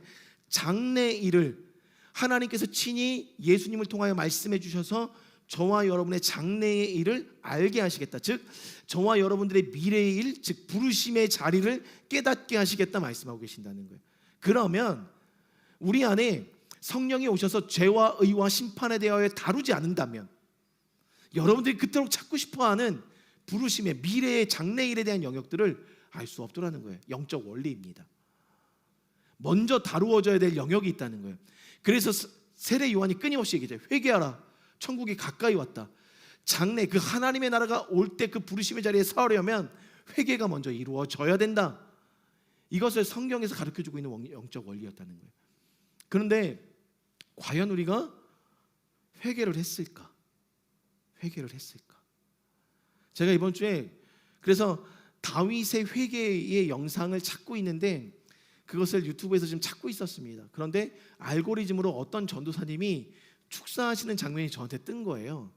S2: 장래일을 하나님께서 친히 예수님을 통하여 말씀해 주셔서 저와 여러분의 장래의 일을 알게 하시겠다. 즉 저와 여러분들의 미래의 일, 즉 부르심의 자리를 깨닫게 하시겠다 말씀하고 계신다는 거예요. 그러면 우리 안에 성령이 오셔서 죄와 의와 심판에 대하여 다루지 않는다면, 여러분들이 그토록 찾고 싶어하는 부르심의 미래의 장래일에 대한 영역들을 알 수 없더라는 거예요. 영적 원리입니다. 먼저 다루어져야 될 영역이 있다는 거예요. 그래서 세례 요한이 끊임없이 얘기해요. 회개하라, 천국이 가까이 왔다. 장래, 그 하나님의 나라가 올 때 그 부르심의 자리에 서려면 회개가 먼저 이루어져야 된다. 이것을 성경에서 가르쳐주고 있는 영적 원리였다는 거예요. 그런데 과연 우리가 회개를 했을까? 회개를 했을까? 제가 이번 주에 그래서 다윗의 회개의 영상을 찾고 있는데, 그것을 유튜브에서 지금 찾고 있었습니다. 그런데 알고리즘으로 어떤 전도사님이 축사하시는 장면이 저한테 뜬 거예요.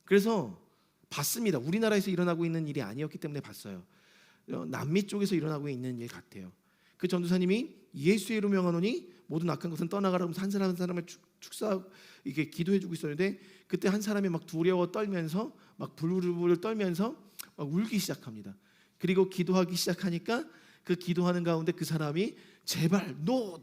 S2: 그래서 봤습니다. 우리나라에서 일어나고 있는 일이 아니었기 때문에 봤어요. 남미 쪽에서 일어나고 있는 일 같아요. 그 전도사님이 예수의 이름으로 명하노니 모든 악한 것은 떠나가라면서 한 사람 한 사람을 축사 이게 기도해주고 있었는데, 그때 한 사람이 막 두려워 떨면서 막 부르르 떨면서 막 울기 시작합니다. 그리고 기도하기 시작하니까 그 기도하는 가운데 그 사람이 제발 노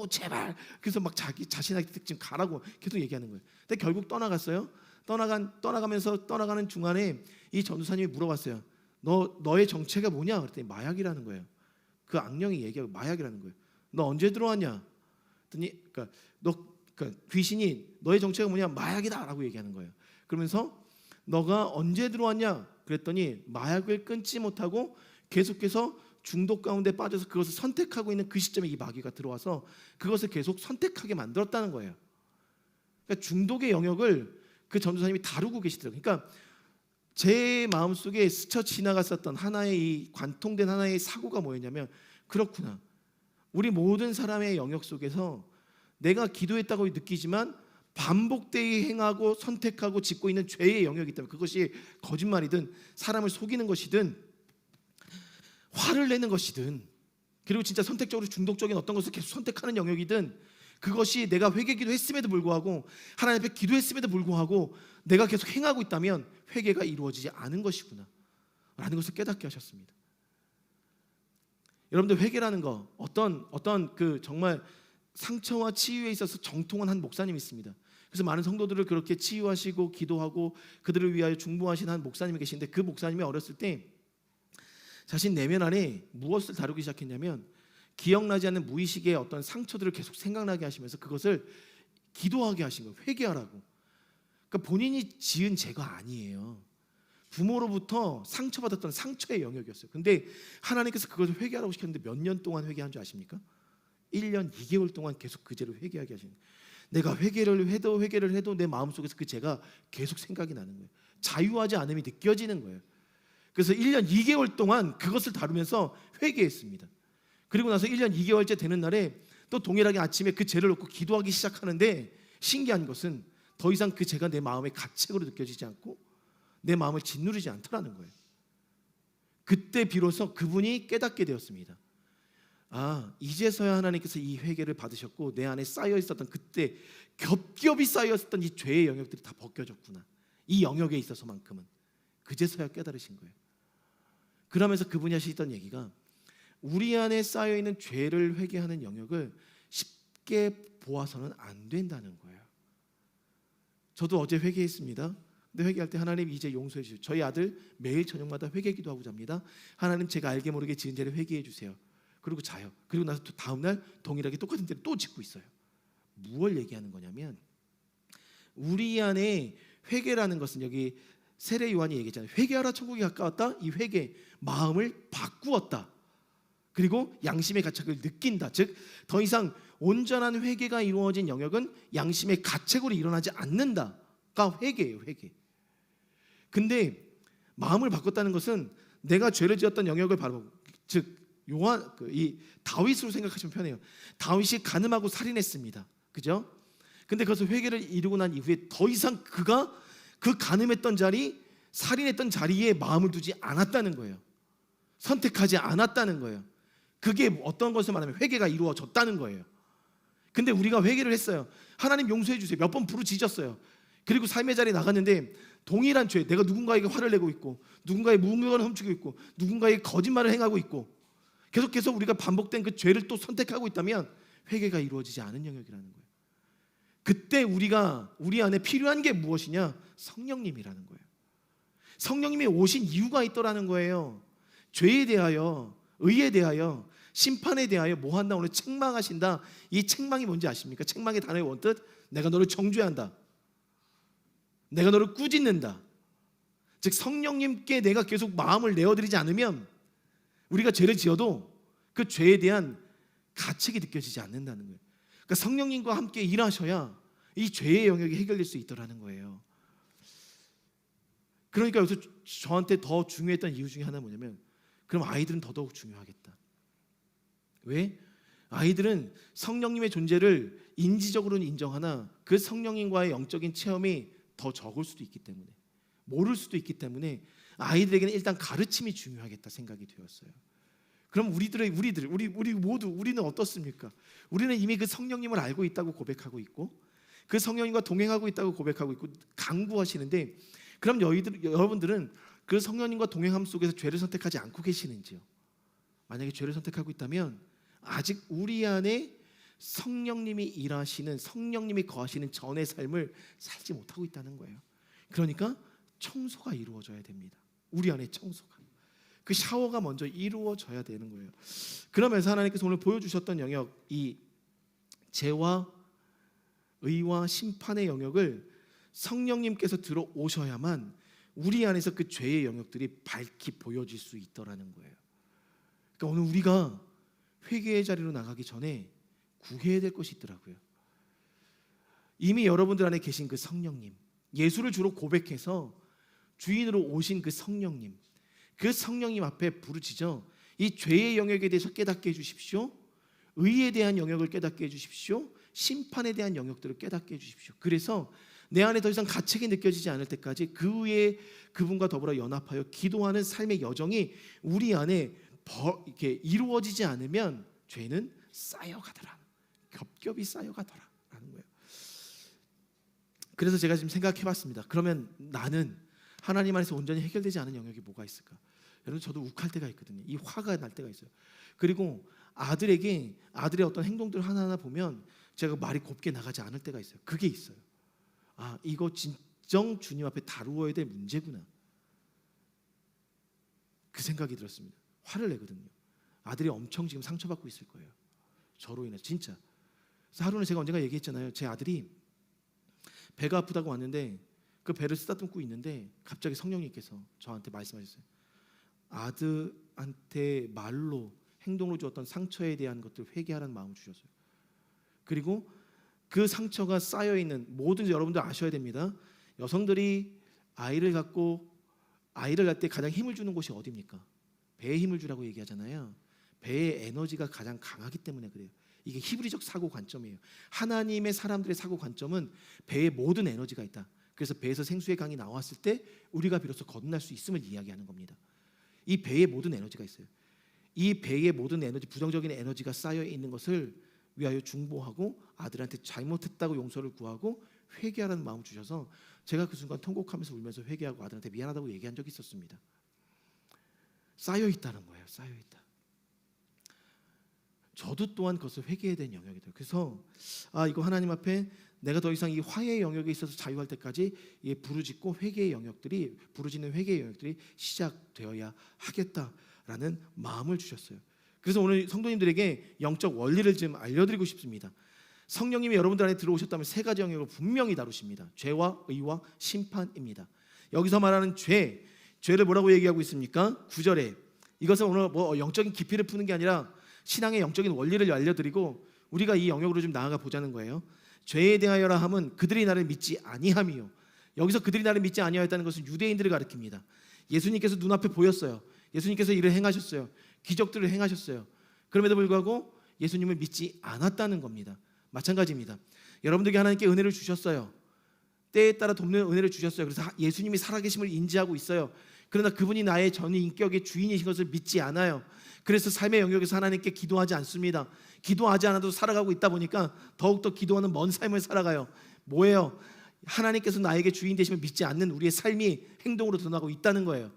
S2: 제발, 그래서 막 자기 자신한테 지금 가라고 계속 얘기하는 거예요. 근데 결국 떠나갔어요. 떠나가는 중간에 이 전도사님이 물어봤어요. 너의 정체가 뭐냐? 그랬더니 마약이라는 거예요. 그 악령이 얘기하고 마약이라는 거예요. 너 언제 들어왔냐? 그랬더니 귀신이 너의 정체가 뭐냐? 마약이다라고 얘기하는 거예요. 그러면서 너가 언제 들어왔냐? 그랬더니 마약을 끊지 못하고 계속해서 중독 가운데 빠져서 그것을 선택하고 있는 그 시점에 이 마귀가 들어와서 그것을 계속 선택하게 만들었다는 거예요. 그러니까 중독의 영역을 그 전도사님이 다루고 계시더라고요. 그러니까 제 마음속에 스쳐 지나갔었던 하나의 이 관통된 하나의 사고가 뭐였냐면, 그렇구나, 우리 모든 사람의 영역 속에서 내가 기도했다고 느끼지만 반복되이 행하고 선택하고 짓고 있는 죄의 영역이기 때문에, 그것이 거짓말이든 사람을 속이는 것이든 화를 내는 것이든, 그리고 진짜 선택적으로 중독적인 어떤 것을 계속 선택하는 영역이든, 그것이 내가 회개기도 했음에도 불구하고 하나님 앞에 기도했음에도 불구하고 내가 계속 행하고 있다면 회개가 이루어지지 않은 것이구나 라는 것을 깨닫게 하셨습니다. 여러분들, 회개라는 거, 어떤 그 정말 상처와 치유에 있어서 정통한 한 목사님이 있습니다. 그래서 많은 성도들을 그렇게 치유하시고 기도하고 그들을 위하여 중보하신 한 목사님이 계신데, 그 목사님이 어렸을 때 자신 내면 안에 무엇을 다루기 시작했냐면, 기억나지 않는 무의식의 어떤 상처들을 계속 생각나게 하시면서 그것을 기도하게 하신 거예요. 회개하라고. 그러니까 본인이 지은 죄가 아니에요. 부모로부터 상처받았던 상처의 영역이었어요. 근데 하나님께서 그것을 회개하라고 시켰는데 몇 년 동안 회개한 줄 아십니까? 1년 2개월 동안 계속 그 죄를 회개하게 하시는 거예요. 내가 회개를 해도 내 마음속에서 그 죄가 계속 생각이 나는 거예요. 자유하지 않음이 느껴지는 거예요. 그래서 1년 2개월 동안 그것을 다루면서 회개했습니다. 그리고 나서 1년 2개월째 되는 날에 또 동일하게 아침에 그 죄를 놓고 기도하기 시작하는데 신기한 것은 더 이상 그 죄가 내 마음의 가책으로 느껴지지 않고 내 마음을 짓누르지 않더라는 거예요. 그때 비로소 그분이 깨닫게 되었습니다. 아, 이제서야 하나님께서 이 회개를 받으셨고 내 안에 쌓여 있었던 그때 겹겹이 쌓여 있었던 이 죄의 영역들이 다 벗겨졌구나. 이 영역에 있어서만큼은 그제서야 깨달으신 거예요. 그러면서 그분이 하시던 얘기가 우리 안에 쌓여 있는 죄를 회개하는 영역을 쉽게 보아서는 안 된다는 거예요. 저도 어제 회개했습니다. 근데 회개할 때 하나님 이제 용서해 주세요. 저희 아들 매일 저녁마다 회개 기도하고 잡니다. 하나님 제가 알게 모르게 지은 죄를 회개해 주세요. 그리고 자요. 그리고 나서 또 다음 날 동일하게 똑같은 죄를 또 짓고 있어요. 무엇을 얘기하는 거냐면 우리 안에 회개라는 것은 여기 세례 요한이 얘기했잖아요. 회개하라 천국이 가까웠다. 이 회개 마음을 바꾸었다. 그리고 양심의 가책을 느낀다. 즉 더 이상 온전한 회개가 이루어진 영역은 양심의 가책으로 일어나지 않는다가 회개예요. 회개. 근데 마음을 바꿨다는 것은 내가 죄를 지었던 영역을 바로 즉 요한 이 다윗으로 생각하시면 편해요. 다윗이 간음하고 살인했습니다. 그죠? 근데 그것을 회개를 이루고 난 이후에 더 이상 그가 그 간음했던 자리, 살인했던 자리에 마음을 두지 않았다는 거예요. 선택하지 않았다는 거예요. 그게 어떤 것을 말하면 회개가 이루어졌다는 거예요. 근데 우리가 회개를 했어요. 하나님 용서해 주세요. 몇 번 부르짖었어요. 그리고 삶의 자리에 나갔는데 동일한 죄, 내가 누군가에게 화를 내고 있고 누군가의 물건을 훔치고 있고 누군가의 거짓말을 행하고 있고 계속해서 우리가 반복된 그 죄를 또 선택하고 있다면 회개가 이루어지지 않은 영역이라는 거예요. 그때 우리 안에 필요한 게 무엇이냐? 성령님이라는 거예요. 성령님이 오신 이유가 있더라는 거예요. 죄에 대하여, 의에 대하여, 심판에 대하여 뭐 한다? 오늘 책망하신다. 이 책망이 뭔지 아십니까? 책망의 단어의 원뜻, 내가 너를 정죄한다. 내가 너를 꾸짖는다. 즉 성령님께 내가 계속 마음을 내어드리지 않으면 우리가 죄를 지어도 그 죄에 대한 가책이 느껴지지 않는다는 거예요. 그러니까 성령님과 함께 일하셔야 이 죄의 영역이 해결될 수 있더라는 거예요. 그러니까 여기서 저한테 더 중요했던 이유 중에 하나는 뭐냐면 그럼 아이들은 더더욱 중요하겠다. 왜? 아이들은 성령님의 존재를 인지적으로는 인정하나 그 성령님과의 영적인 체험이 더 적을 수도 있기 때문에 모를 수도 있기 때문에 아이들에게는 일단 가르침이 중요하겠다 생각이 되었어요. 그럼 우리 모두 우리는 어떻습니까? 우리는 이미 그 성령님을 알고 있다고 고백하고 있고 그 성령님과 동행하고 있다고 고백하고 있고 강구하시는데 그럼 여러분들은 그 성령님과 동행함 속에서 죄를 선택하지 않고 계시는지요? 만약에 죄를 선택하고 있다면 아직 우리 안에 성령님이 일하시는 성령님이 거하시는 전의 삶을 살지 못하고 있다는 거예요. 그러니까 청소가 이루어져야 됩니다. 우리 안에 청소가 그 샤워가 먼저 이루어져야 되는 거예요. 그러면서 하나님께서 오늘 보여주셨던 영역 이 죄와 의와 심판의 영역을 성령님께서 들어오셔야만 우리 안에서 그 죄의 영역들이 밝히 보여질 수 있더라는 거예요. 그러니까 오늘 우리가 회개의 자리로 나가기 전에 구해야 될 것이 있더라고요. 이미 여러분들 안에 계신 그 성령님, 예수를 주로 고백해서 주인으로 오신 그 성령님, 그 성령님 앞에 부르짖어 이 죄의 영역에 대해서 깨닫게 해주십시오. 의에 대한 영역을 깨닫게 해주십시오. 심판에 대한 영역들을 깨닫게 해주십시오. 그래서 내 안에 더 이상 가책이 느껴지지 않을 때까지 그 위에 그분과 더불어 연합하여 기도하는 삶의 여정이 우리 안에 이렇게 이루어지지 않으면 죄는 쌓여가더라. 겹겹이 쌓여가더라라는 거예요. 그래서 제가 지금 생각해봤습니다. 그러면 나는 하나님 안에서 온전히 해결되지 않은 영역이 뭐가 있을까? 여러분 저도 욱할 때가 있거든요. 이 화가 날 때가 있어요. 그리고 아들의 어떤 행동들 하나하나 보면 제가 말이 곱게 나가지 않을 때가 있어요. 그게 있어요. 아, 이거 진정 주님 앞에 다루어야 될 문제구나. 그 생각이 들었습니다. 화를 내거든요. 아들이 엄청 지금 상처받고 있을 거예요. 저로 인해 진짜. 그래서 하루는 제가 언젠가 얘기했잖아요. 제 아들이 배가 아프다고 왔는데 그 배를 쓰다듬고 있는데 갑자기 성령님께서 저한테 말씀하셨어요. 아들한테 말로 행동으로 주었던 상처에 대한 것들 회개하라는 마음을 주셨어요. 그리고 그 상처가 쌓여있는 모든 여러분들 아셔야 됩니다. 여성들이 아이를 갖을 때 가장 힘을 주는 곳이 어디입니까? 배에 힘을 주라고 얘기하잖아요. 배의 에너지가 가장 강하기 때문에 그래요. 이게 히브리적 사고 관점이에요. 하나님의 사람들의 사고 관점은 배에 모든 에너지가 있다. 그래서 배에서 생수의 강이 나왔을 때 우리가 비로소 거듭날 수 있음을 이야기하는 겁니다. 이 배에 모든 에너지가 있어요. 이 배에 모든 에너지, 부정적인 에너지가 쌓여 있는 것을 위하여 중보하고 아들한테 잘못했다고 용서를 구하고 회개하라는 마음을 주셔서 제가 그 순간 통곡하면서 울면서 회개하고 아들한테 미안하다고 얘기한 적이 있었습니다. 쌓여 있다는 거예요. 쌓여 있다. 저도 또한 그것을 회개해야 되는 영역이다. 그래서 이거 하나님 앞에 내가 더 이상 이 화해의 영역에 있어서 자유할 때까지 이 부르짖고 회개의 영역들이 부르짖는 회개의 영역들이 시작되어야 하겠다라는 마음을 주셨어요. 그래서 오늘 성도님들에게 영적 원리를 좀 알려드리고 싶습니다. 성령님이 여러분들 안에 들어오셨다면 세 가지 영역을 분명히 다루십니다. 죄와 의와 심판입니다. 여기서 말하는 죄를 뭐라고 얘기하고 있습니까? 9절에 이것은 오늘 뭐 영적인 깊이를 푸는 게 아니라 신앙의 영적인 원리를 알려드리고 우리가 이 영역으로 좀 나아가 보자는 거예요. 죄에 대하여라 함은 그들이 나를 믿지 아니함이요. 여기서 그들이 나를 믿지 아니하였다는 것은 유대인들을 가리킵니다. 예수님께서 눈앞에 보였어요. 예수님께서 일을 행하셨어요. 기적들을 행하셨어요. 그럼에도 불구하고 예수님을 믿지 않았다는 겁니다. 마찬가지입니다. 여러분들에게 하나님께 은혜를 주셨어요. 때에 따라 돕는 은혜를 주셨어요. 그래서 예수님이 살아계심을 인지하고 있어요. 그러나 그분이 나의 전 인격의 주인이신 것을 믿지 않아요. 그래서 삶의 영역에서 하나님께 기도하지 않습니다. 기도하지 않아도 살아가고 있다 보니까 더욱더 기도하는 먼 삶을 살아가요. 뭐예요? 하나님께서 나에게 주인 되심을 믿지 않는 우리의 삶이 행동으로 드러나고 있다는 거예요.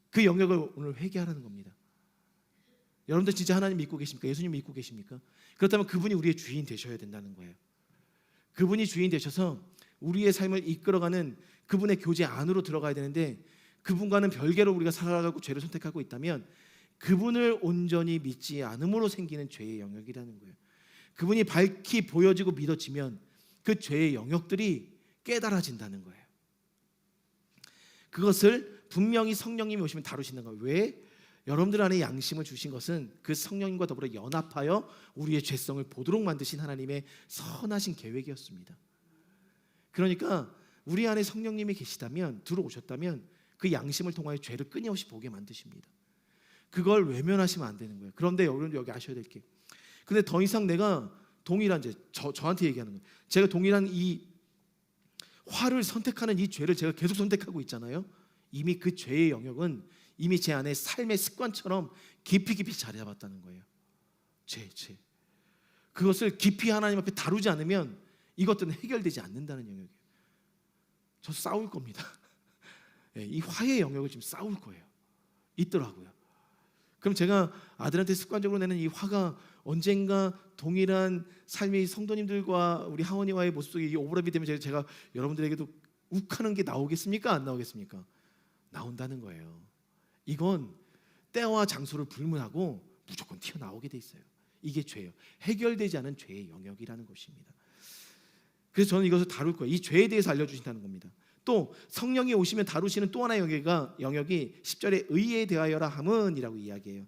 S2: 그 영역을 오늘 회개하라는 겁니다. 여러분들 진짜 하나님 믿고 계십니까? 예수님 믿고 계십니까? 그렇다면 그분이 우리의 주인 되셔야 된다는 거예요. 그분이 주인 되셔서 우리의 삶을 이끌어가는 그분의 교제 안으로 들어가야 되는데 그분과는 별개로 우리가 살아가고 죄를 선택하고 있다면 그분을 온전히 믿지 않음으로 생기는 죄의 영역이라는 거예요. 그분이 밝히 보여지고 믿어지면 그 죄의 영역들이 깨달아진다는 거예요. 그것을 분명히 성령님이 오시면 다루시는 거예요. 왜? 여러분들 안에 양심을 주신 것은 그 성령님과 더불어 연합하여 우리의 죄성을 보도록 만드신 하나님의 선하신 계획이었습니다. 그러니까 우리 안에 성령님이 계시다면, 들어오셨다면 그 양심을 통하여 죄를 끊임없이 보게 만드십니다. 그걸 외면하시면 안 되는 거예요. 그런데 여러분 여기 아셔야 될 게, 근데 더 이상 내가 동일한 저한테 얘기하는 거예요. 제가 동일한 이 화를 선택하는 이 죄를 제가 계속 선택하고 있잖아요. 이미 그 죄의 영역은 이미 제 안에 삶의 습관처럼 깊이 자리 잡았다는 거예요. 죄. 그것을 깊이 하나님 앞에 다루지 않으면 이것들은 해결되지 않는다는 영역이에요. 저 싸울 겁니다. 이 화의 영역을 지금 싸울 거예요. 있더라고요. 그럼 제가 아들한테 습관적으로 내는 이 화가 언젠가 동일한 삶의 성도님들과 우리 하원이와의 모습 속에 이 오버랩이 되면 제가 여러분들에게도 욱하는 게 나오겠습니까? 안 나오겠습니까? 나온다는 거예요. 이건 때와 장소를 불문하고 무조건 튀어나오게 돼 있어요. 이게 죄예요. 해결되지 않은 죄의 영역이라는 것입니다. 그래서 저는 이것을 다룰 거예요. 이 죄에 대해서 알려주신다는 겁니다. 또 성령이 오시면 다루시는 또 하나의 영역이 10절에 의에 대하여라 함은이라고 이야기해요.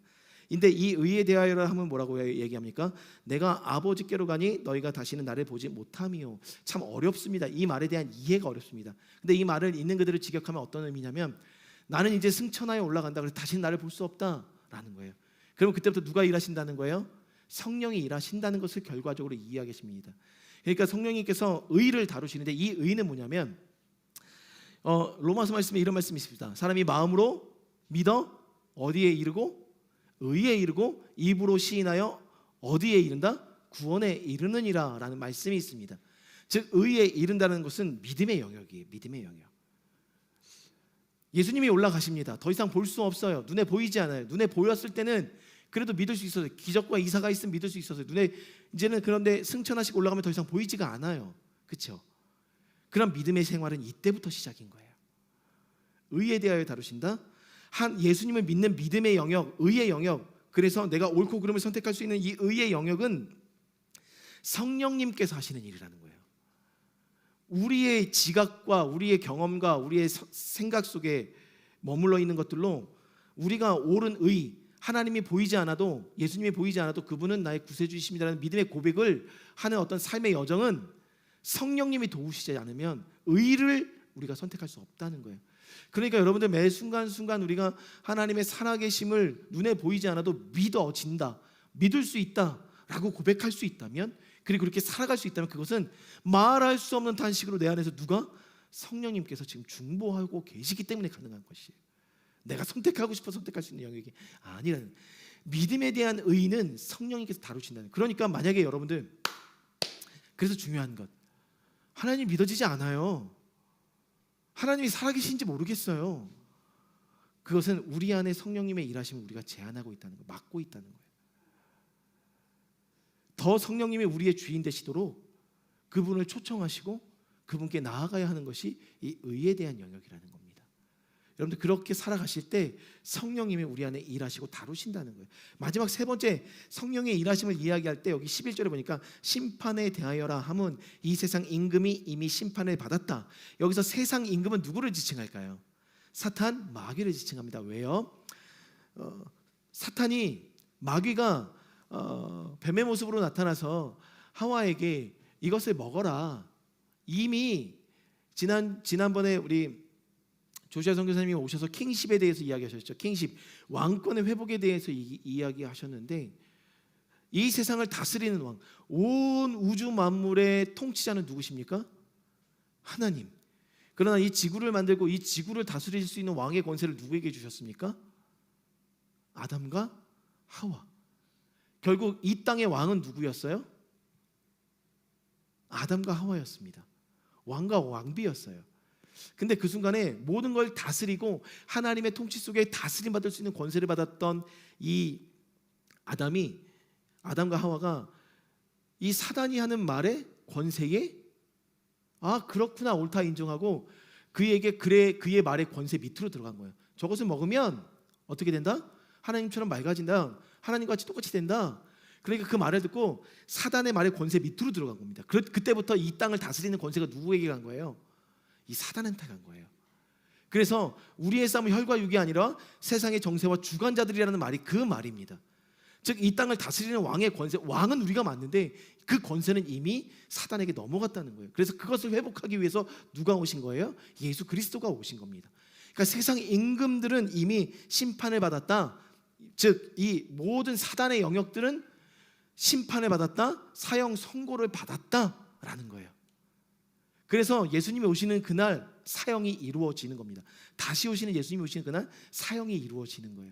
S2: 근데 이 의에 대하여라 함은 뭐라고 얘기합니까? 내가 아버지께로 가니 너희가 다시는 나를 보지 못함이요. 참 어렵습니다. 이 말에 대한 이해가 어렵습니다. 근데 이 말을 있는 그대로 직역하면 어떤 의미냐면 나는 이제 승천하여 올라간다. 그래서 다시는 나를 볼 수 없다라는 거예요. 그러면 그때부터 누가 일하신다는 거예요? 성령이 일하신다는 것을 결과적으로 이해하겠습니다. 그러니까 성령님께서 의를 다루시는데 이 의는 뭐냐면 로마서 말씀에 이런 말씀이 있습니다. 사람이 마음으로 믿어 어디에 이르고 의에 이르고 입으로 시인하여 어디에 이른다? 구원에 이르느니라 라는 말씀이 있습니다. 즉 의에 이른다는 것은 믿음의 영역이에요. 믿음의 영역. 예수님이 올라가십니다. 더 이상 볼 수 없어요. 눈에 보이지 않아요. 눈에 보였을 때는 그래도 믿을 수 있어서 기적과 이사가 있으면 믿을 수 있어서 눈에 이제는 그런데 승천하시고 올라가면 더 이상 보이지가 않아요. 그렇죠? 그런 믿음의 생활은 이때부터 시작인 거예요. 의에 대하여 다루신다. 한 예수님을 믿는 믿음의 영역, 의의 영역. 그래서 내가 옳고 그름을 선택할 수 있는 이 의의 영역은 성령님께서 하시는 일이라는 거예요. 우리의 지각과 우리의 경험과 우리의 생각 속에 머물러 있는 것들로 우리가 옳은 의, 하나님이 보이지 않아도, 예수님이 보이지 않아도 그분은 나의 구세주이십니다라는 믿음의 고백을 하는 어떤 삶의 여정은 성령님이 도우시지 않으면 의를 우리가 선택할 수 없다는 거예요. 그러니까 여러분들 매 순간순간 우리가 하나님의 살아계심을 눈에 보이지 않아도 믿어진다, 믿을 수 있다라고 고백할 수 있다면, 그리고 그렇게 살아갈 수 있다면, 그것은 말할 수 없는 탄식으로 내 안에서 누가? 성령님께서 지금 중보하고 계시기 때문에 가능한 것이에요. 내가 선택하고 싶어 선택할 수 있는 영역이 아니라는, 믿음에 대한 의의는 성령님께서 다루신다는. 그러니까 만약에 여러분들, 그래서 중요한 것, 하나님 믿어지지 않아요. 하나님이 살아계신지 모르겠어요. 그것은 우리 안에 성령님의 일하심을 우리가 제한하고 있다는 거, 막고 있다는 거예요. 더 성령님이 우리의 주인 되시도록 그분을 초청하시고 그분께 나아가야 하는 것이 이 의에 대한 영역이라는 겁니다. 여러분들 그렇게 살아가실 때 성령님이 우리 안에 일하시고 다루신다는 거예요. 마지막 세 번째, 성령의 일하심을 이야기할 때 여기 11절에 보니까 심판에 대하여라 함은 이 세상 임금이 이미 심판을 받았다. 여기서 세상 임금은 누구를 지칭할까요? 사탄, 마귀를 지칭합니다. 왜요? 사탄이, 마귀가 뱀의 모습으로 나타나서 하와에게 이것을 먹어라. 이미 지난번에 우리 조시아 선교사님이 오셔서 킹십에 대해서 이야기하셨죠. 킹십, 왕권의 회복에 대해서 이야기하셨는데, 이 세상을 다스리는 왕, 온 우주 만물의 통치자는 누구십니까? 하나님. 그러나 이 지구를 만들고 이 지구를 다스릴 수 있는 왕의 권세를 누구에게 주셨습니까? 아담과 하와. 결국 이 땅의 왕은 누구였어요? 아담과 하와였습니다. 왕과 왕비였어요. 근데 그 순간에 모든 걸 다스리고 하나님의 통치 속에 다스림 받을 수 있는 권세를 받았던 이 아담과 하와가 이 사단이 하는 말에, 권세에 그렇구나, 옳다 인정하고 그의 말의 권세 밑으로 들어간 거예요. 저것을 먹으면 어떻게 된다? 하나님처럼 맑아진다. 하나님같이 똑같이 된다. 그러니까 그 말을 듣고 사단의 말의 권세 밑으로 들어간 겁니다. 그때부터 이 땅을 다스리는 권세가 누구에게 간 거예요? 이 사단한테 간 거예요. 그래서 우리의 싸움은 혈과 육이 아니라 세상의 정세와 주관자들이라는 말이 그 말입니다. 즉 이 땅을 다스리는 왕의 권세, 왕은 우리가 맞는데 그 권세는 이미 사단에게 넘어갔다는 거예요. 그래서 그것을 회복하기 위해서 누가 오신 거예요? 예수 그리스도가 오신 겁니다. 그러니까 세상의 임금들은 이미 심판을 받았다. 즉 이 모든 사단의 영역들은 심판을 받았다, 사형 선고를 받았다라는 거예요. 그래서 예수님이 오시는 그날 사형이 이루어지는 겁니다. 다시 오시는 예수님이 오시는 그날 사형이 이루어지는 거예요.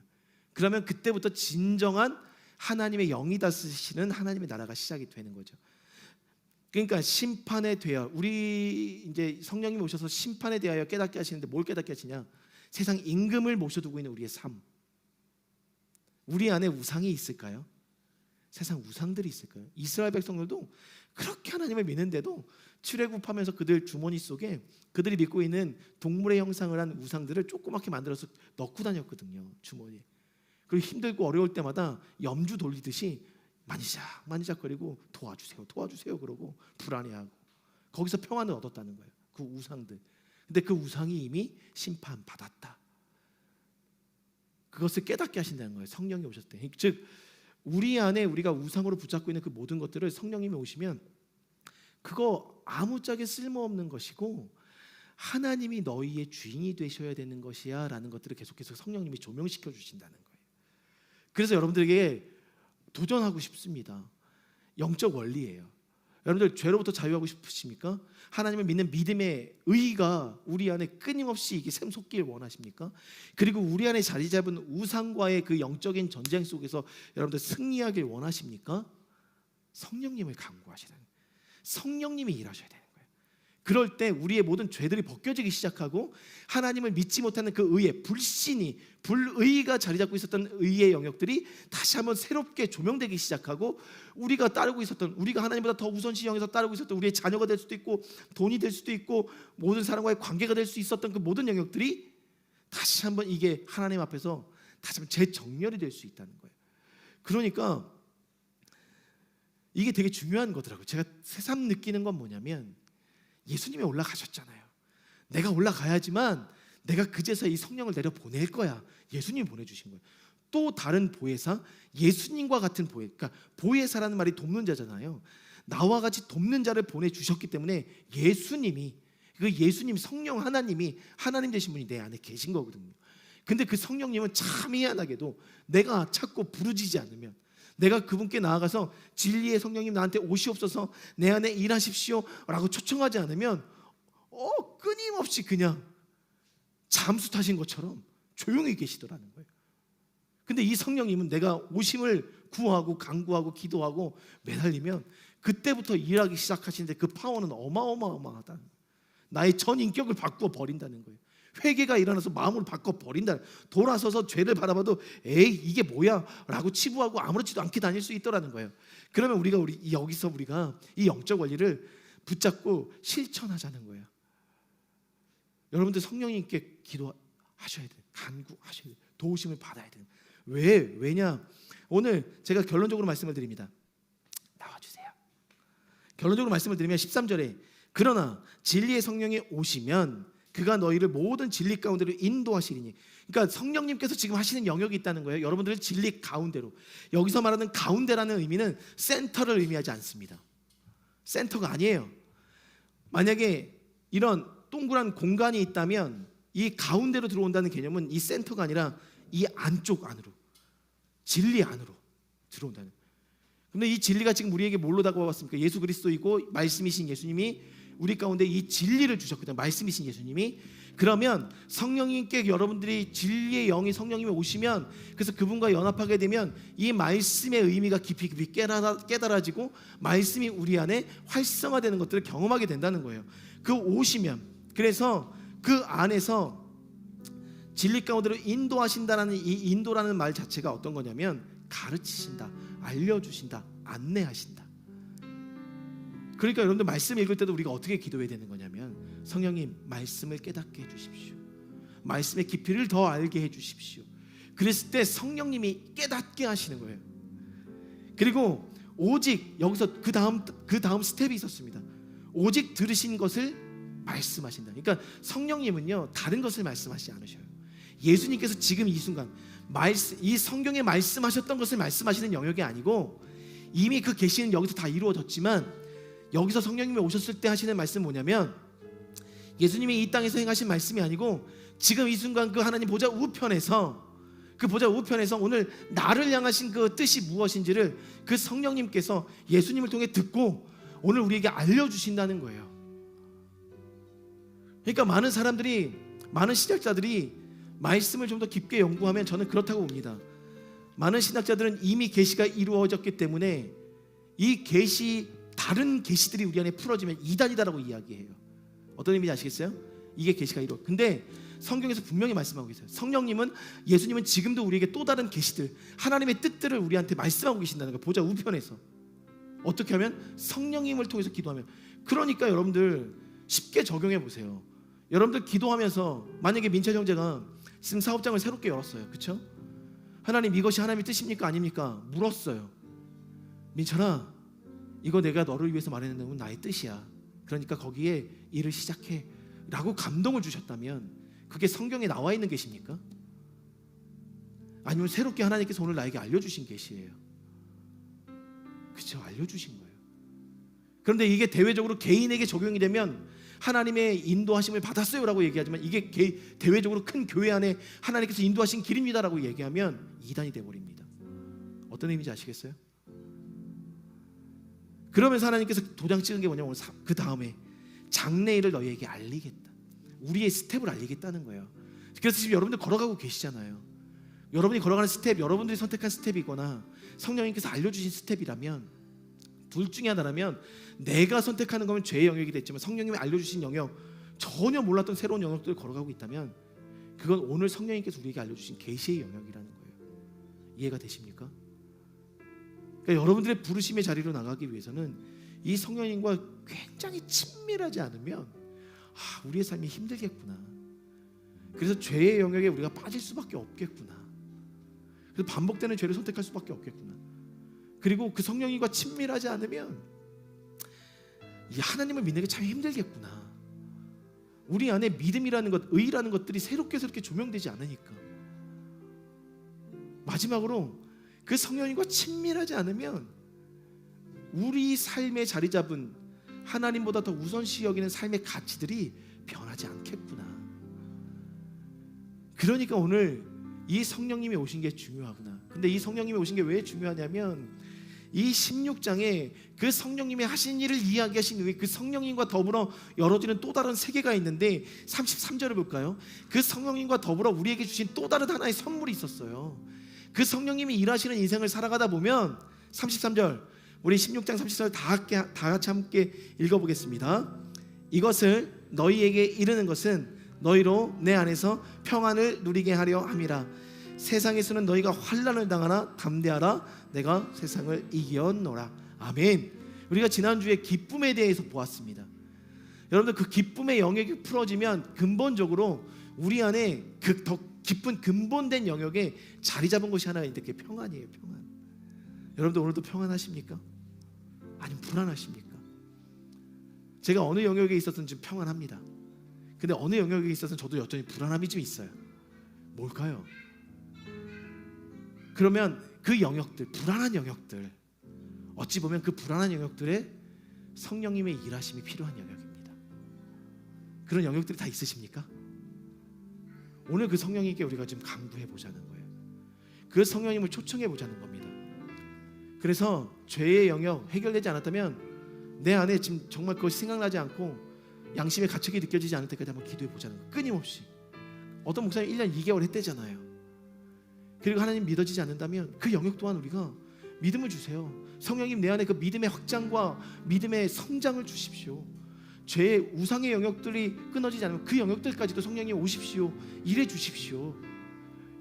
S2: 그러면 그때부터 진정한 하나님의 영이 다스리시는 하나님의 나라가 시작이 되는 거죠. 그러니까 심판에 대하여, 우리 이제 성령님이 오셔서 심판에 대하여 깨닫게 하시는데 뭘 깨닫게 하시냐? 세상 임금을 모셔두고 있는 우리의 삶. 우리 안에 우상이 있을까요? 세상 우상들이 있을까요? 이스라엘 백성들도 그렇게 하나님을 믿는데도 출애굽하면서 그들 주머니 속에 그들이 믿고 있는 동물의 형상을 한 우상들을 조그맣게 만들어서 넣고 다녔거든요, 주머니에. 그리고 힘들고 어려울 때마다 염주 돌리듯이 만지작거리고 도와주세요 그러고 불안해하고, 거기서 평안을 얻었다는 거예요, 그 우상들. 근데 그 우상이 이미 심판받았다. 그것을 깨닫게 하신다는 거예요, 성령이 오셨을 때. 즉 우리 안에 우리가 우상으로 붙잡고 있는 그 모든 것들을 성령님이 오시면 그거 아무짝에 쓸모없는 것이고 하나님이 너희의 주인이 되셔야 되는 것이야 라는 것들을 계속해서 성령님이 조명시켜 주신다는 거예요. 그래서 여러분들에게 도전하고 싶습니다. 영적 원리예요. 여러분들 죄로부터 자유하고 싶으십니까? 하나님을 믿는 믿음의 의가 우리 안에 끊임없이 이게 샘솟길 원하십니까? 그리고 우리 안에 자리 잡은 우상과의 그 영적인 전쟁 속에서 여러분들 승리하길 원하십니까? 성령님을 간구하시라는 거예요. 성령님이 일하셔야 되는 거예요. 그럴 때 우리의 모든 죄들이 벗겨지기 시작하고 하나님을 믿지 못하는 그 의의 불신이, 불의가 자리 잡고 있었던 의의 영역들이 다시 한번 새롭게 조명되기 시작하고, 우리가 따르고 있었던, 우리가 하나님보다 더 우선시 여기서 따르고 있었던 우리의 자녀가 될 수도 있고 돈이 될 수도 있고 모든 사람과의 관계가 될 수 있었던 그 모든 영역들이 다시 한번 이게 하나님 앞에서 다시 한번 재정렬이 될 수 있다는 거예요. 그러니까 이게 되게 중요한 거더라고요. 제가 새삼 느끼는 건 뭐냐면, 예수님이 올라가셨잖아요. 내가 올라가야지만 내가 그제서 이 성령을 내려 보낼 거야. 예수님이 보내주신 거예요. 또 다른 보혜사, 예수님과 같은 보혜, 그러니까 보혜사라는 말이 돕는 자잖아요. 나와 같이 돕는 자를 보내주셨기 때문에 예수님이, 그 예수님 성령 하나님이 하나님 되신 분이 내 안에 계신 거거든요. 근데 그 성령님은 참 희한하게도 내가 찾고 부르짖지 않으면, 내가 그분께 나아가서 진리의 성령님 나한테 오시옵소서, 내 안에 일하십시오 라고 초청하지 않으면 끊임없이 그냥 잠수 타신 것처럼 조용히 계시더라는 거예요. 근데 이 성령님은 내가 오심을 구하고 간구하고 기도하고 매달리면 그때부터 일하기 시작하시는데 그 파워는 어마어마하다는 거예요. 나의 전 인격을 바꾸어 버린다는 거예요. 회개가 일어나서 마음을 바꿔 버린다. 돌아서서 죄를 바라봐도 에이 이게 뭐야 라고 치부하고 아무렇지도 않게 다닐 수 있더라는 거예요. 그러면 여기서 우리가 이 영적 원리를 붙잡고 실천하자는 거예요. 여러분들 성령님께 기도하셔야 돼요. 간구하셔야 돼요. 도우심을 받아야 돼요. 왜냐? 오늘 제가 결론적으로 말씀을 드립니다. 나와주세요. 결론적으로 말씀을 드리면 13절에 그러나 진리의 성령이 오시면 그가 너희를 모든 진리 가운데로 인도하시리니, 그러니까 성령님께서 지금 하시는 영역이 있다는 거예요. 여러분들을 진리 가운데로. 여기서 말하는 가운데라는 의미는 센터를 의미하지 않습니다. 센터가 아니에요. 만약에 이런 동그란 공간이 있다면 이 가운데로 들어온다는 개념은 이 센터가 아니라 이 안쪽 안으로, 진리 안으로 들어온다는. 근데 이 진리가 지금 우리에게 뭘로 다가왔습니까? 예수 그리스도이고 말씀이신 예수님이 우리 가운데 이 진리를 주셨거든요. 말씀이신 예수님이. 그러면 성령님께 여러분들이 진리의 영이 성령님이 오시면, 그래서 그분과 연합하게 되면 이 말씀의 의미가 깊이 깨달아지고 말씀이 우리 안에 활성화되는 것들을 경험하게 된다는 거예요. 그 오시면, 그래서 그 안에서 진리 가운데로 인도하신다라는 이 인도라는 말 자체가 어떤 거냐면 가르치신다, 알려주신다, 안내하신다. 그러니까 여러분들 말씀 읽을 때도 우리가 어떻게 기도해야 되는 거냐면 성령님 말씀을 깨닫게 해주십시오. 말씀의 깊이를 더 알게 해주십시오. 그랬을 때 성령님이 깨닫게 하시는 거예요. 그리고 오직 여기서 그 다음 스텝이 있었습니다. 오직 들으신 것을 말씀하신다. 그러니까 성령님은요 다른 것을 말씀하시지 않으셔요. 예수님께서 지금 이 순간 이 성경에 말씀하셨던 것을 말씀하시는 영역이 아니고 이미 그 계시는 여기서 다 이루어졌지만, 여기서 성령님이 오셨을 때 하시는 말씀은 뭐냐면 예수님이 이 땅에서 행하신 말씀이 아니고 지금 이 순간 그 하나님 보좌 우편에서, 그 보좌 우편에서 오늘 나를 향하신 그 뜻이 무엇인지를 그 성령님께서 예수님을 통해 듣고 오늘 우리에게 알려주신다는 거예요. 그러니까 많은 사람들이, 많은 신학자들이 말씀을 좀 더 깊게 연구하면 저는 그렇다고 봅니다. 많은 신학자들은 이미 계시가 이루어졌기 때문에 이 계시, 다른 계시들이 우리 안에 풀어지면 이단이다라고 이야기해요. 어떤 의미인지 아시겠어요? 이게 계시가 이루어. 근데 성경에서 분명히 말씀하고 계세요. 성령님은, 예수님은 지금도 우리에게 또 다른 계시들, 하나님의 뜻들을 우리한테 말씀하고 계신다는 거예요. 보좌 우편에서. 어떻게 하면? 성령님을 통해서 기도하면. 그러니까 여러분들 쉽게 적용해 보세요. 여러분들 기도하면서 만약에 민철 형제가 지금 사업장을 새롭게 열었어요. 그렇죠? 하나님 이것이 하나님의 뜻입니까? 아닙니까? 물었어요. 민철아, 이거 내가 너를 위해서 마련해 놓은 나의 뜻이야. 그러니까 거기에 일을 시작해 라고 감동을 주셨다면 그게 성경에 나와 있는 계시입니까? 아니면 새롭게 하나님께서 오늘 나에게 알려주신 계시예요? 그렇죠, 알려주신 거예요. 그런데 이게 대외적으로 개인에게 적용이 되면 하나님의 인도하심을 받았어요 라고 얘기하지만, 이게 대외적으로 큰 교회 안에 하나님께서 인도하신 길입니다 라고 얘기하면 이단이 되어버립니다. 어떤 의미인지 아시겠어요? 그러면서 하나님께서 도장 찍은 게 뭐냐면 그 다음에 장래일을 너희에게 알리겠다, 우리의 스텝을 알리겠다는 거예요. 그래서 지금 여러분들 걸어가고 계시잖아요. 여러분이 걸어가는 스텝, 여러분들이 선택한 스텝이거나 성령님께서 알려주신 스텝이라면, 둘 중에 하나라면 내가 선택하는 거면 죄의 영역이 됐지만 성령님이 알려주신 영역, 전혀 몰랐던 새로운 영역들을 걸어가고 있다면 그건 오늘 성령님께서 우리에게 알려주신 계시의 영역이라는 거예요. 이해가 되십니까? 그러니까 여러분들의 부르심의 자리로 나가기 위해서는 이 성령님과 굉장히 친밀하지 않으면 우리의 삶이 힘들겠구나. 그래서 죄의 영역에 우리가 빠질 수밖에 없겠구나. 그래서 반복되는 죄를 선택할 수밖에 없겠구나. 그리고 그 성령님과 친밀하지 않으면 이 하나님을 믿는 게 참 힘들겠구나. 우리 안에 믿음이라는 것, 의라는 것들이 새롭게 조명되지 않으니까. 마지막으로 그 성령님과 친밀하지 않으면 우리 삶에 자리 잡은 하나님보다 더 우선시 여기는 삶의 가치들이 변하지 않겠구나. 그러니까 오늘 이 성령님이 오신 게 중요하구나. 근데 이 성령님이 오신 게 왜 중요하냐면 이 16장에 그 성령님이 하신 일을 이야기하신 후에 그 성령님과 더불어 열어지는 또 다른 세계가 있는데 33절을 볼까요? 그 성령님과 더불어 우리에게 주신 또 다른 하나의 선물이 있었어요. 그 성령님이 일하시는 인생을 살아가다 보면 33절, 우리 16장 30절 다 같이 함께 읽어보겠습니다. 이것을 너희에게 이르는 것은 너희로 내 안에서 평안을 누리게 하려 함이라. 세상에서는 너희가 환난을 당하나 담대하라. 내가 세상을 이겼노라. 아멘. 우리가 지난주에 기쁨에 대해서 보았습니다. 여러분들 그 기쁨의 영역이 풀어지면 근본적으로 우리 안에 그 더 깊은 근본된 영역에 자리 잡은 것이 하나 있는데 그게 평안이에요. 평안. 여러분들 오늘도 평안하십니까? 아니면 불안하십니까? 제가 어느 영역에 있어서는 지금 평안합니다. 근데 어느 영역에 있어서는 저도 여전히 불안함이 좀 있어요. 뭘까요? 그러면 그 영역들, 불안한 영역들, 어찌 보면 그 불안한 영역들에 성령님의 일하심이 필요한 영역입니다. 그런 영역들이 다 있으십니까? 오늘 그 성령님께 우리가 지금 강구해 보자는 거예요. 그 성령님을 초청해 보자는 겁니다. 그래서 죄의 영역 해결되지 않았다면 내 안에 지금 정말 그것이 생각나지 않고 양심의 가책이 느껴지지 않을 때까지 한번 기도해 보자는 거예요. 끊임없이. 어떤 목사님 1년 2개월 했대잖아요. 그리고 하나님 믿어지지 않는다면 그 영역 또한 우리가 믿음을 주세요. 성령님 내 안에 그 믿음의 확장과 믿음의 성장을 주십시오. 죄의 우상의 영역들이 끊어지지 않으면 그 영역들까지도 성령님 오십시오. 일해 주십시오.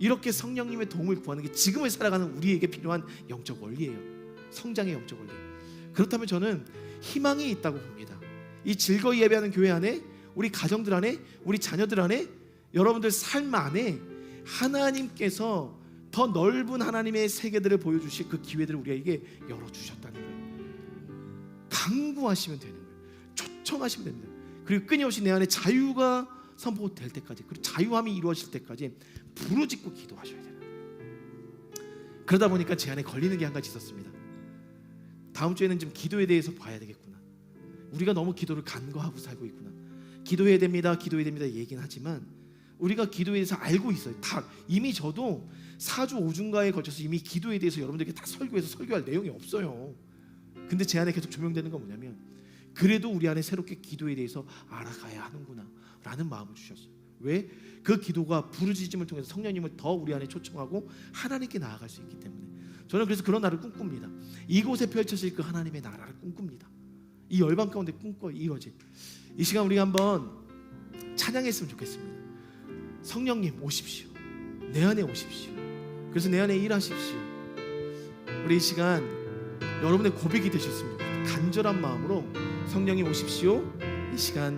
S2: 이렇게 성령님의 도움을 구하는 게 지금을 살아가는 우리에게 필요한 영적 원리예요. 성장의 영적 원리. 그렇다면 저는 희망이 있다고 봅니다. 이 즐거이 예배하는 교회 안에, 우리 가정들 안에, 우리 자녀들 안에, 여러분들 삶 안에 하나님께서 더 넓은 하나님의 세계들을 보여주실 그 기회들을 우리에게 열어주셨다는 거예요. 강구하시면 되는 거예요. 초청하시면 됩니다. 그리고 끊임없이 내 안에 자유가 선포될 때까지, 그리고 자유함이 이루어질 때까지 부르짖고 기도하셔야 돼요. 그러다 보니까 제 안에 걸리는 게 한 가지 있었습니다. 다음 주에는 좀 기도에 대해서 봐야 되겠구나. 우리가 너무 기도를 간과하고 살고 있구나. 기도해야 됩니다, 기도해야 됩니다 얘기는 하지만 우리가 기도에 대해서 알고 있어요. 다 이미 저도 4주 5주가에 걸쳐서 이미 기도에 대해서 여러분들에게 다 설교해서 설교할 내용이 없어요. 근데 제 안에 계속 조명되는 건 뭐냐면 그래도 우리 안에 새롭게 기도에 대해서 알아가야 하는구나 라는 마음을 주셨어요. 왜? 그 기도가 부르짖음을 통해서 성령님을 더 우리 안에 초청하고 하나님께 나아갈 수 있기 때문에 저는 그래서 그런 날을 꿈꿉니다. 이곳에 펼쳐질 그 하나님의 나라를 꿈꿉니다. 이 열방 가운데 꿈꿔 이루어질 이 시간 우리가 한번 찬양했으면 좋겠습니다. 성령님 오십시오. 내 안에 오십시오. 그래서 내 안에 일하십시오. 우리 이 시간 여러분의 고백이 되셨으면 좋겠습니다. 간절한 마음으로 성령님 오십시오. 이 시간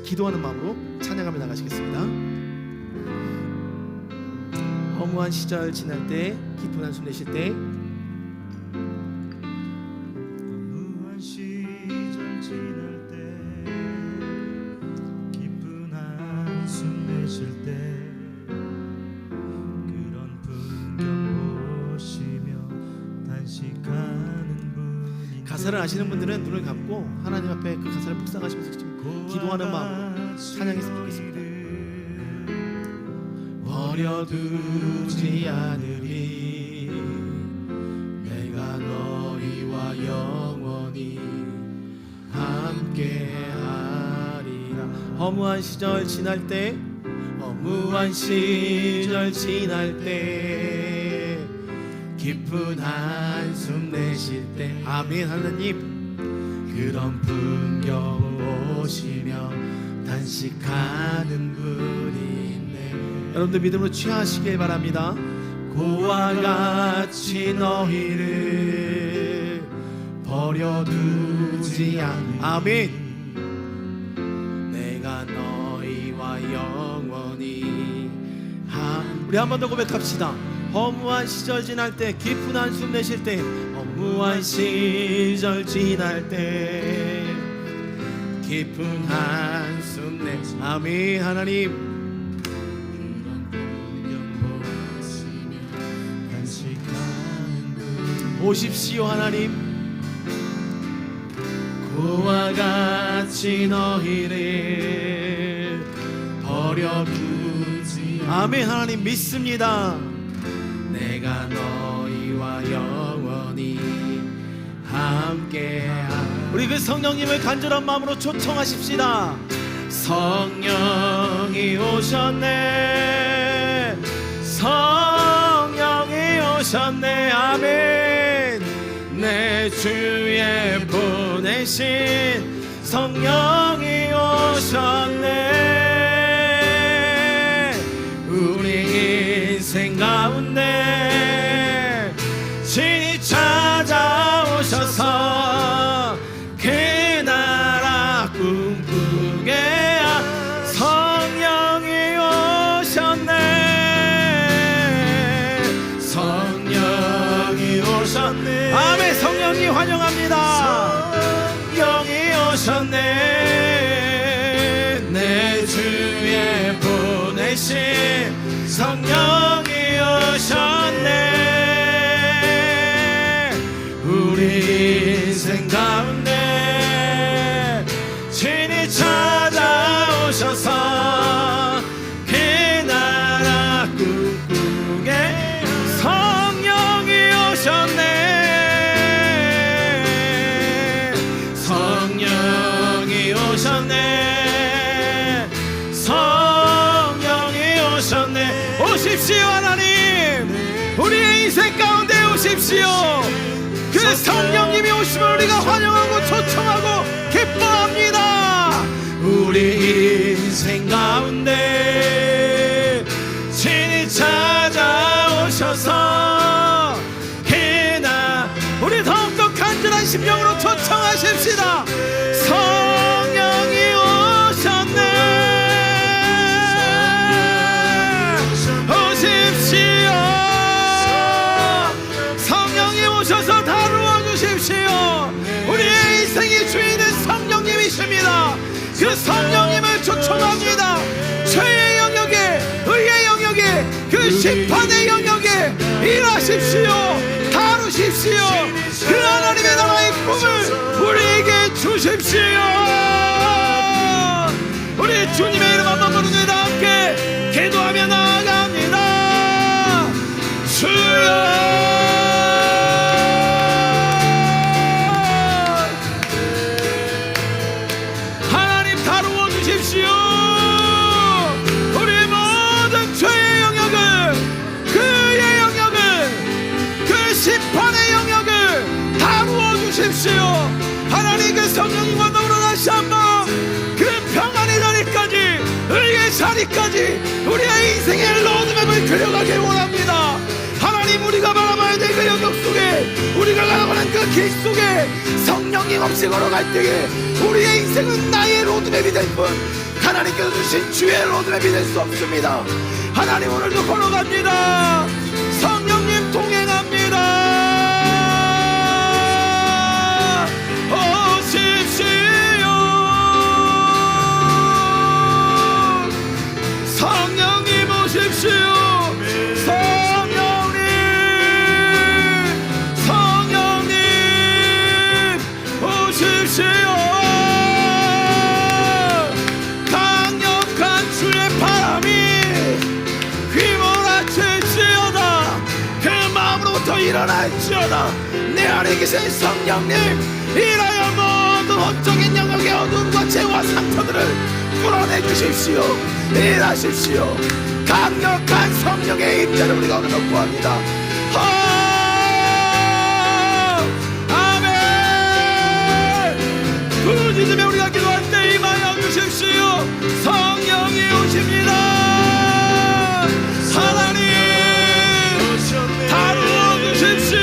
S2: 기도하는 마음으로 찬양하며 나가시겠습니다. 허무한 시절 지날 때, 깊은 한숨 내쉴 때,
S1: 허무한 시절 지날 때, 깊은 한숨 내쉴 때, 그런 풍경 보시며 단식하는 분이
S2: 가사를 아시는 분들은 눈을 감고 하나님 앞에 그 가사를 묵상하시면서 좀 기도하는 마음으로 찬양했으면 좋겠습니다. 버려두지 않으리 내가 너희와 영원히 함께하리라. 허무한 시절 지날 때, 허무한 시절 지날 때, 깊은 한숨 내쉴 때, 아멘. 하나님 그런 풍경 보시며 단식하는 분이 여러분들 믿음으로 취하시길 바랍니다. 고와 같이 너희를 버려두지 않. 아멘. 내가 너희와 영원히 우리 한 번 더 고백합시다. 허무한 시절 지날 때, 깊은 한숨 내쉴 때, 허무한 시절 지날 때, 깊은 한숨 내 아멘. 하나님 오십시오. 하나님 그와 같이 너희를 버려두지 아멘. 하나님 믿습니다. 내가 너희와 영원히 함께하리. 우리 그 성령님을 간절한 마음으로 초청하십시다. 성령이 오셨네. 성령이 오셨네. 아멘. 내 주에 보내신 성령이 오셨네. 우리 인생 가운데 신이 찾아오셔서 그 나라 꿈꾸게 성령이 오셨네. 성령이 오셨네. 아멘. 성령이 환영합니다. 성령이 오셨네. 내 주에 보내신 성령이 오셨네. 우리 인생 가운데 신이 찾아오셔서 그 나라 꿈꾸게 성령이 오셨네. 성령이 오셨네. 성령이 오셨네. 오십시오. 하나님 우리의 인생 가운데 오십시오. 그 성령님이 오시면 우리가 환영하고 초청하고 기뻐합니다. 우리 인생 가운데 신이 찾아오셔서 그나 우리 더욱더 간절한 심령으로 초청하십시다. 성령이 오셨네. 오십시오. 성령이 오셔서 다루어 주십시오. 우리의 인생의 주인은 성령님이십니다. 그 성령님을 초청합니다. 죄의 영역에 의의 영역에 그 심판의 영역에 일하십시오. 다루십시오. 그 하나님의 나라의 꿈을 우리에게 주십시오. 우리 주님의 이름 한번 부르는 함께 기도하며 나아갑니다. 주여 우리의 모든 죄의 영역을 그의 영역을 그 심판의 영역을 다루어 주십시오. 하나님 그 성령님과 더불어 다시 한번 그 평안의 자리까지 의의 자리까지 우리의 인생의 로드맵을 그려가길 원합니다. 하나님 우리가 바라봐야 될 그 영역 속에 우리가 가고는 그 길 속에 성령님 없이 걸어갈 때에 우리의 인생은 나의 로드맵이 될 뿐 하나님께서 주신 주의 로드맵이 될 수 없습니다. 하나님 오늘도 걸어갑니다. 성령님 동행합니다. 오십시오. 성령님 오십시오. 성령님 오십시오. 일어날지어다. 내 안에 계신 성령님 일하여 모든 혼적인 영역의 어둠과 죄와 상처들을 풀어내 주십시오. 일하십시오. 강력한 성령의 임재를 우리가 오늘 구합니다. 아멘. 부르짖으며 우리가 기도할 때 임하여 주십시오. 성령이 오십니다. 하나님 다루어 주십시오.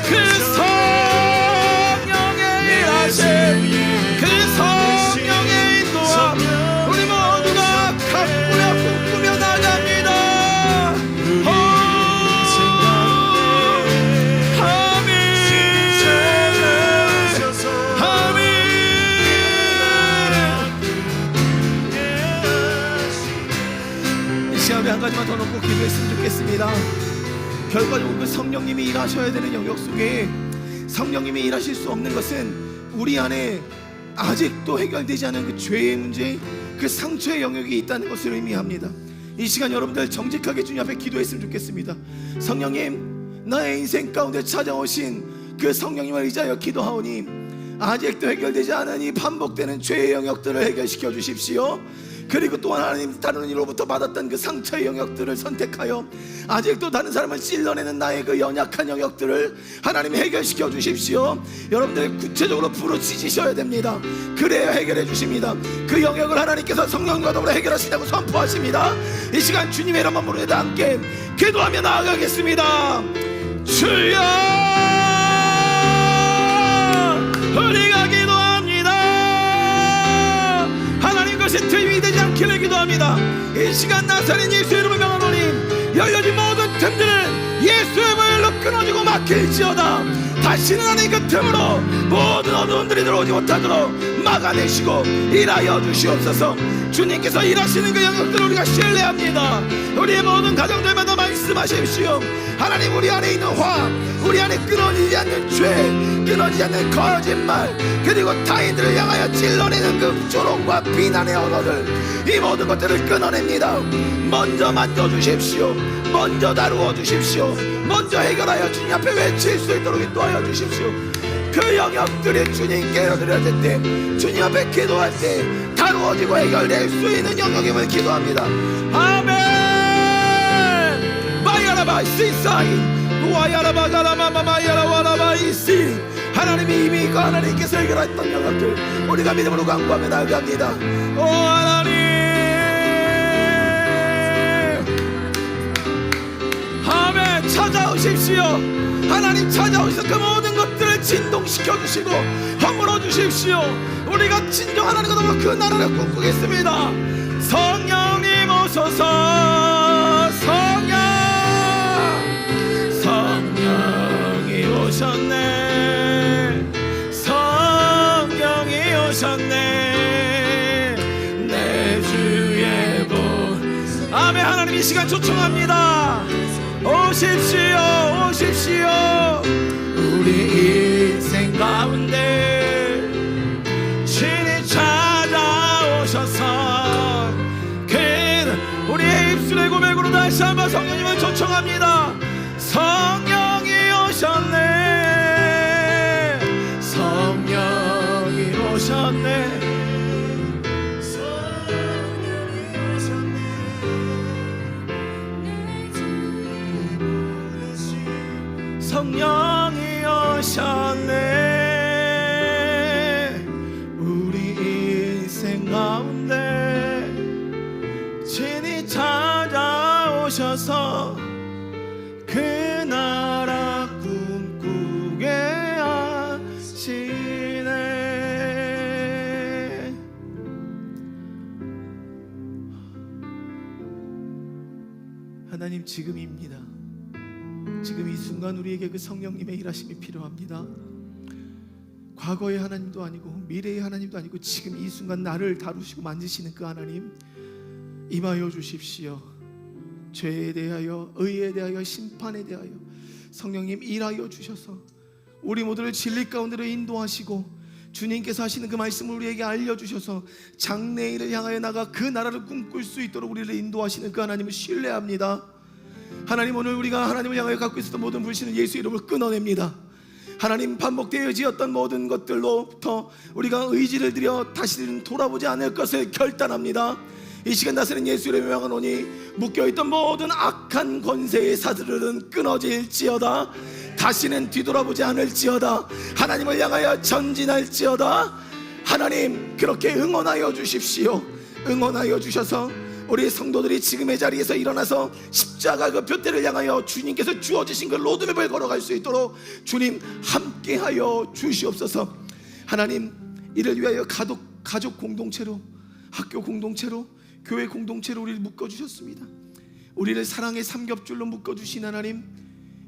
S2: 그 성령의 일하심 그 성령의 인도함 우리 모두가 가꾸며 꿈꾸며 나갑니다. 아멘. 아멘. 시간에 한 가지만 더 놓고 기도했으면 좋겠습니다. 결과적으로 그 성령님이 일하셔야 되는 영역 속에 성령님이 일하실 수 없는 것은 우리 안에 아직도 해결되지 않은 그 죄의 문제, 그 상처의 영역이 있다는 것을 의미합니다. 이 시간 여러분들 정직하게 주님 앞에 기도했으면 좋겠습니다. 성령님, 나의 인생 가운데 찾아오신 그 성령님을 의지하여 기도하오니 아직도 해결되지 않은 이 반복되는 죄의 영역들을 해결시켜 주십시오. 그리고 또한 하나님, 다른 이로부터 받았던 그 상처의 영역들을 선택하여 아직도 다른 사람을 찔러내는 나의 그 연약한 영역들을 하나님 해결시켜 주십시오. 여러분들 구체적으로 부르짖으셔야 됩니다. 그래야 해결해 주십니다. 그 영역을 하나님께서 성령과 더불어 해결하신다고 선포하십니다. 이 시간 주님의 이름만 부르짖어 함께 기도하며 나아가겠습니다. 주여, 우리가 기도합니다. 하나님 것이 틈이 되지 않기를 기도합니다. 이 시간 나사렛 예수 이름을 명하노니 열려진 모든 틈들은 예수의 보혈로 끊어지고 막힐지어다. 다시는 하나님 그 틈으로 모든 어두움들이 들어오지 못하도록 막아내시고 일하여 주시옵소서. 주님께서 일하시는 그 영역들을 우리가 신뢰합니다. 우리의 모든 가정들마다 말씀하십시오. 하나님, 우리 안에 있는 화, 우리 안에 끊어지지 않는 죄, 끊어지지 않는 거짓말, 그리고 타인들을 향하여 찔러내는 그 조롱과 비난의 언어들, 이 모든 것들을 끊어냅니다. 먼저 만져주십시오. 먼저 다루어 주십시오. 먼저 해결하여 주님 앞에 외칠 수 있도록 인도하여 주십시오. 그 영역들이 주님께 드려질 때, 주님 앞에 기도할 때 다루어지고 해결될 수 있는 영역임을 기도합니다. 아멘. 마야라바 시사인 와야라바 가라마마 마야라와라바 이시. 하나님이 이미 그 하나님께서 해결했던 영역들 우리가 믿음으로 간구하며 나아갑니다. 오 하나님, 아멘. 찾아오십시오. 하나님 찾아오셔서 그 모든 것들을 진동시켜 주시고 허물어 주십시오. 우리가 진정 하나님과 더불어 그 나라를 꿈꾸겠습니다. 성령님 오소서. 성령이 오셨네. 성령이 오셨네. 내 주의 본. 아멘. 하나님 이 시간 초청합니다. 오십시오. 오십시오. 우리 인생 가운데 신이 찾아오셔서 우리의 입술의 고백으로 다시 한번 성령님을 초청합니다. 성령이 오셨네. 성령이 오셨네. 성령이 오셨네. 우리 인생 가운데 진이 찾아오셔서 그 나라 꿈꾸게 하시네. 하나님, 지금입니다. 지금 이 순간 우리에게 그 성령님의 일하심이 필요합니다. 과거의 하나님도 아니고 미래의 하나님도 아니고 지금 이 순간 나를 다루시고 만지시는 그 하나님, 임하여 주십시오. 죄에 대하여, 의에 대하여, 심판에 대하여 성령님 일하여 주셔서 우리 모두를 진리 가운데로 인도하시고 주님께서 하시는 그 말씀을 우리에게 알려주셔서 장래일을 향하여 나가 그 나라를 꿈꿀 수 있도록 우리를 인도하시는 그 하나님을 신뢰합니다. 하나님, 오늘 우리가 하나님을 향하여 갖고 있었던 모든 불신은 예수 이름으로 끊어냅니다. 하나님, 반복되어지었던 모든 것들로부터 우리가 의지를 들여 다시는 돌아보지 않을 것을 결단합니다. 이 시간 다스리는 예수 이름의 명하노니 묶여있던 모든 악한 권세의 사슬은 끊어질지어다. 다시는 뒤돌아보지 않을지어다. 하나님을 향하여 전진할지어다. 하나님, 그렇게 응원하여 주십시오. 응원하여 주셔서 우리 성도들이 지금의 자리에서 일어나서 십자가 그 둯대를 향하여 주님께서 주어주신 그 로드맵을 걸어갈 수 있도록 주님 함께하여 주시옵소서. 하나님, 이를 위하여 가족 공동체로, 학교 공동체로, 교회 공동체로 우리를 묶어주셨습니다. 우리를 사랑의 삼겹줄로 묶어주신 하나님,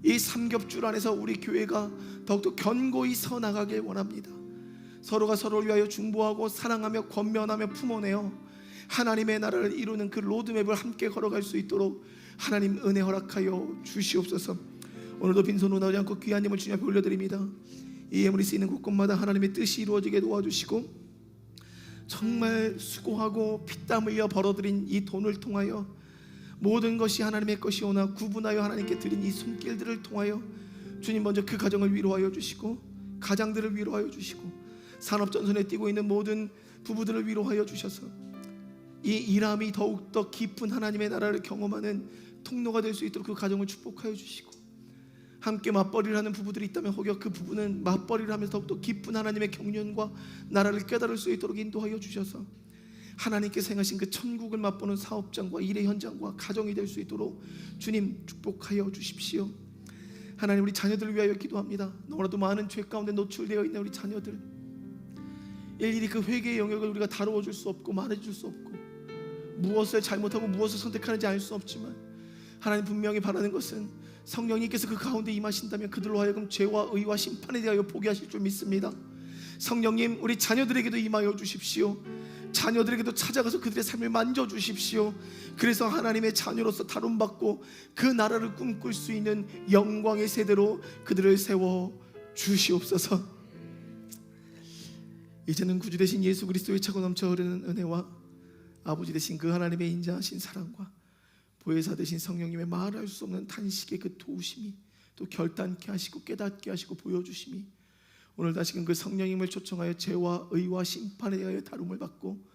S2: 이 삼겹줄 안에서 우리 교회가 더욱더 견고히 서 나가길 원합니다. 서로가 서로를 위하여 중보하고 사랑하며 권면하며 품어내어 하나님의 나라를 이루는 그 로드맵을 함께 걸어갈 수 있도록 하나님 은혜 허락하여 주시옵소서. 오늘도 빈손으로 나오지 않고 귀한 예물 주님 앞에 올려드립니다. 이 예물이 쓰이는 곳곳마다 하나님의 뜻이 이루어지게 도와주시고, 정말 수고하고 피땀 흘려 벌어들인 이 돈을 통하여 모든 것이 하나님의 것이오나 구분하여 하나님께 드린 이 손길들을 통하여 주님 먼저 그 가정을 위로하여 주시고, 가장들을 위로하여 주시고, 산업전선에 뛰고 있는 모든 부부들을 위로하여 주셔서 이 일함이 더욱더 깊은 하나님의 나라를 경험하는 통로가 될 수 있도록 그 가정을 축복하여 주시고, 함께 맞벌이를 하는 부부들이 있다면 혹여 그 부부는 맞벌이를 하면서 더욱더 깊은 하나님의 경륜과 나라를 깨달을 수 있도록 인도하여 주셔서 하나님께서 행하신 그 천국을 맛보는 사업장과 일의 현장과 가정이 될 수 있도록 주님 축복하여 주십시오. 하나님, 우리 자녀들을 위하여 기도합니다. 너무나도 많은 죄 가운데 노출되어 있는 우리 자녀들, 일일이 그 회개의 영역을 우리가 다루어 줄 수 없고 말해줄 수 없고, 무엇을 잘못하고 무엇을 선택하는지 알 수 없지만 하나님 분명히 바라는 것은 성령님께서 그 가운데 임하신다면 그들로 하여금 죄와 의와 심판에 대하여 보게 하실 줄 믿습니다. 성령님, 우리 자녀들에게도 임하여 주십시오. 자녀들에게도 찾아가서 그들의 삶을 만져주십시오. 그래서 하나님의 자녀로서 다룸받고 그 나라를 꿈꿀 수 있는 영광의 세대로 그들을 세워 주시옵소서. 이제는 구주 되신 예수 그리스도의 차고 넘쳐 흐르는 은혜와 아버지 되신 그 하나님의 인자하신 사랑과 보혜사 되신 성령님의 말할 수 없는 탄식의 그 도우심이, 또 결단케 하시고 깨닫게 하시고 보여주심이 오늘 다시금 그 성령님을 초청하여 죄와 의와 심판에 대하여 다룸을 받고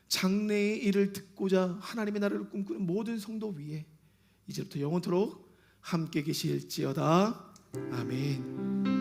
S2: 장래의 일을 듣고자 하나님의 나라를 꿈꾸는 모든 성도 위에 이제부터 영원토록 함께 계실지어다. 아멘.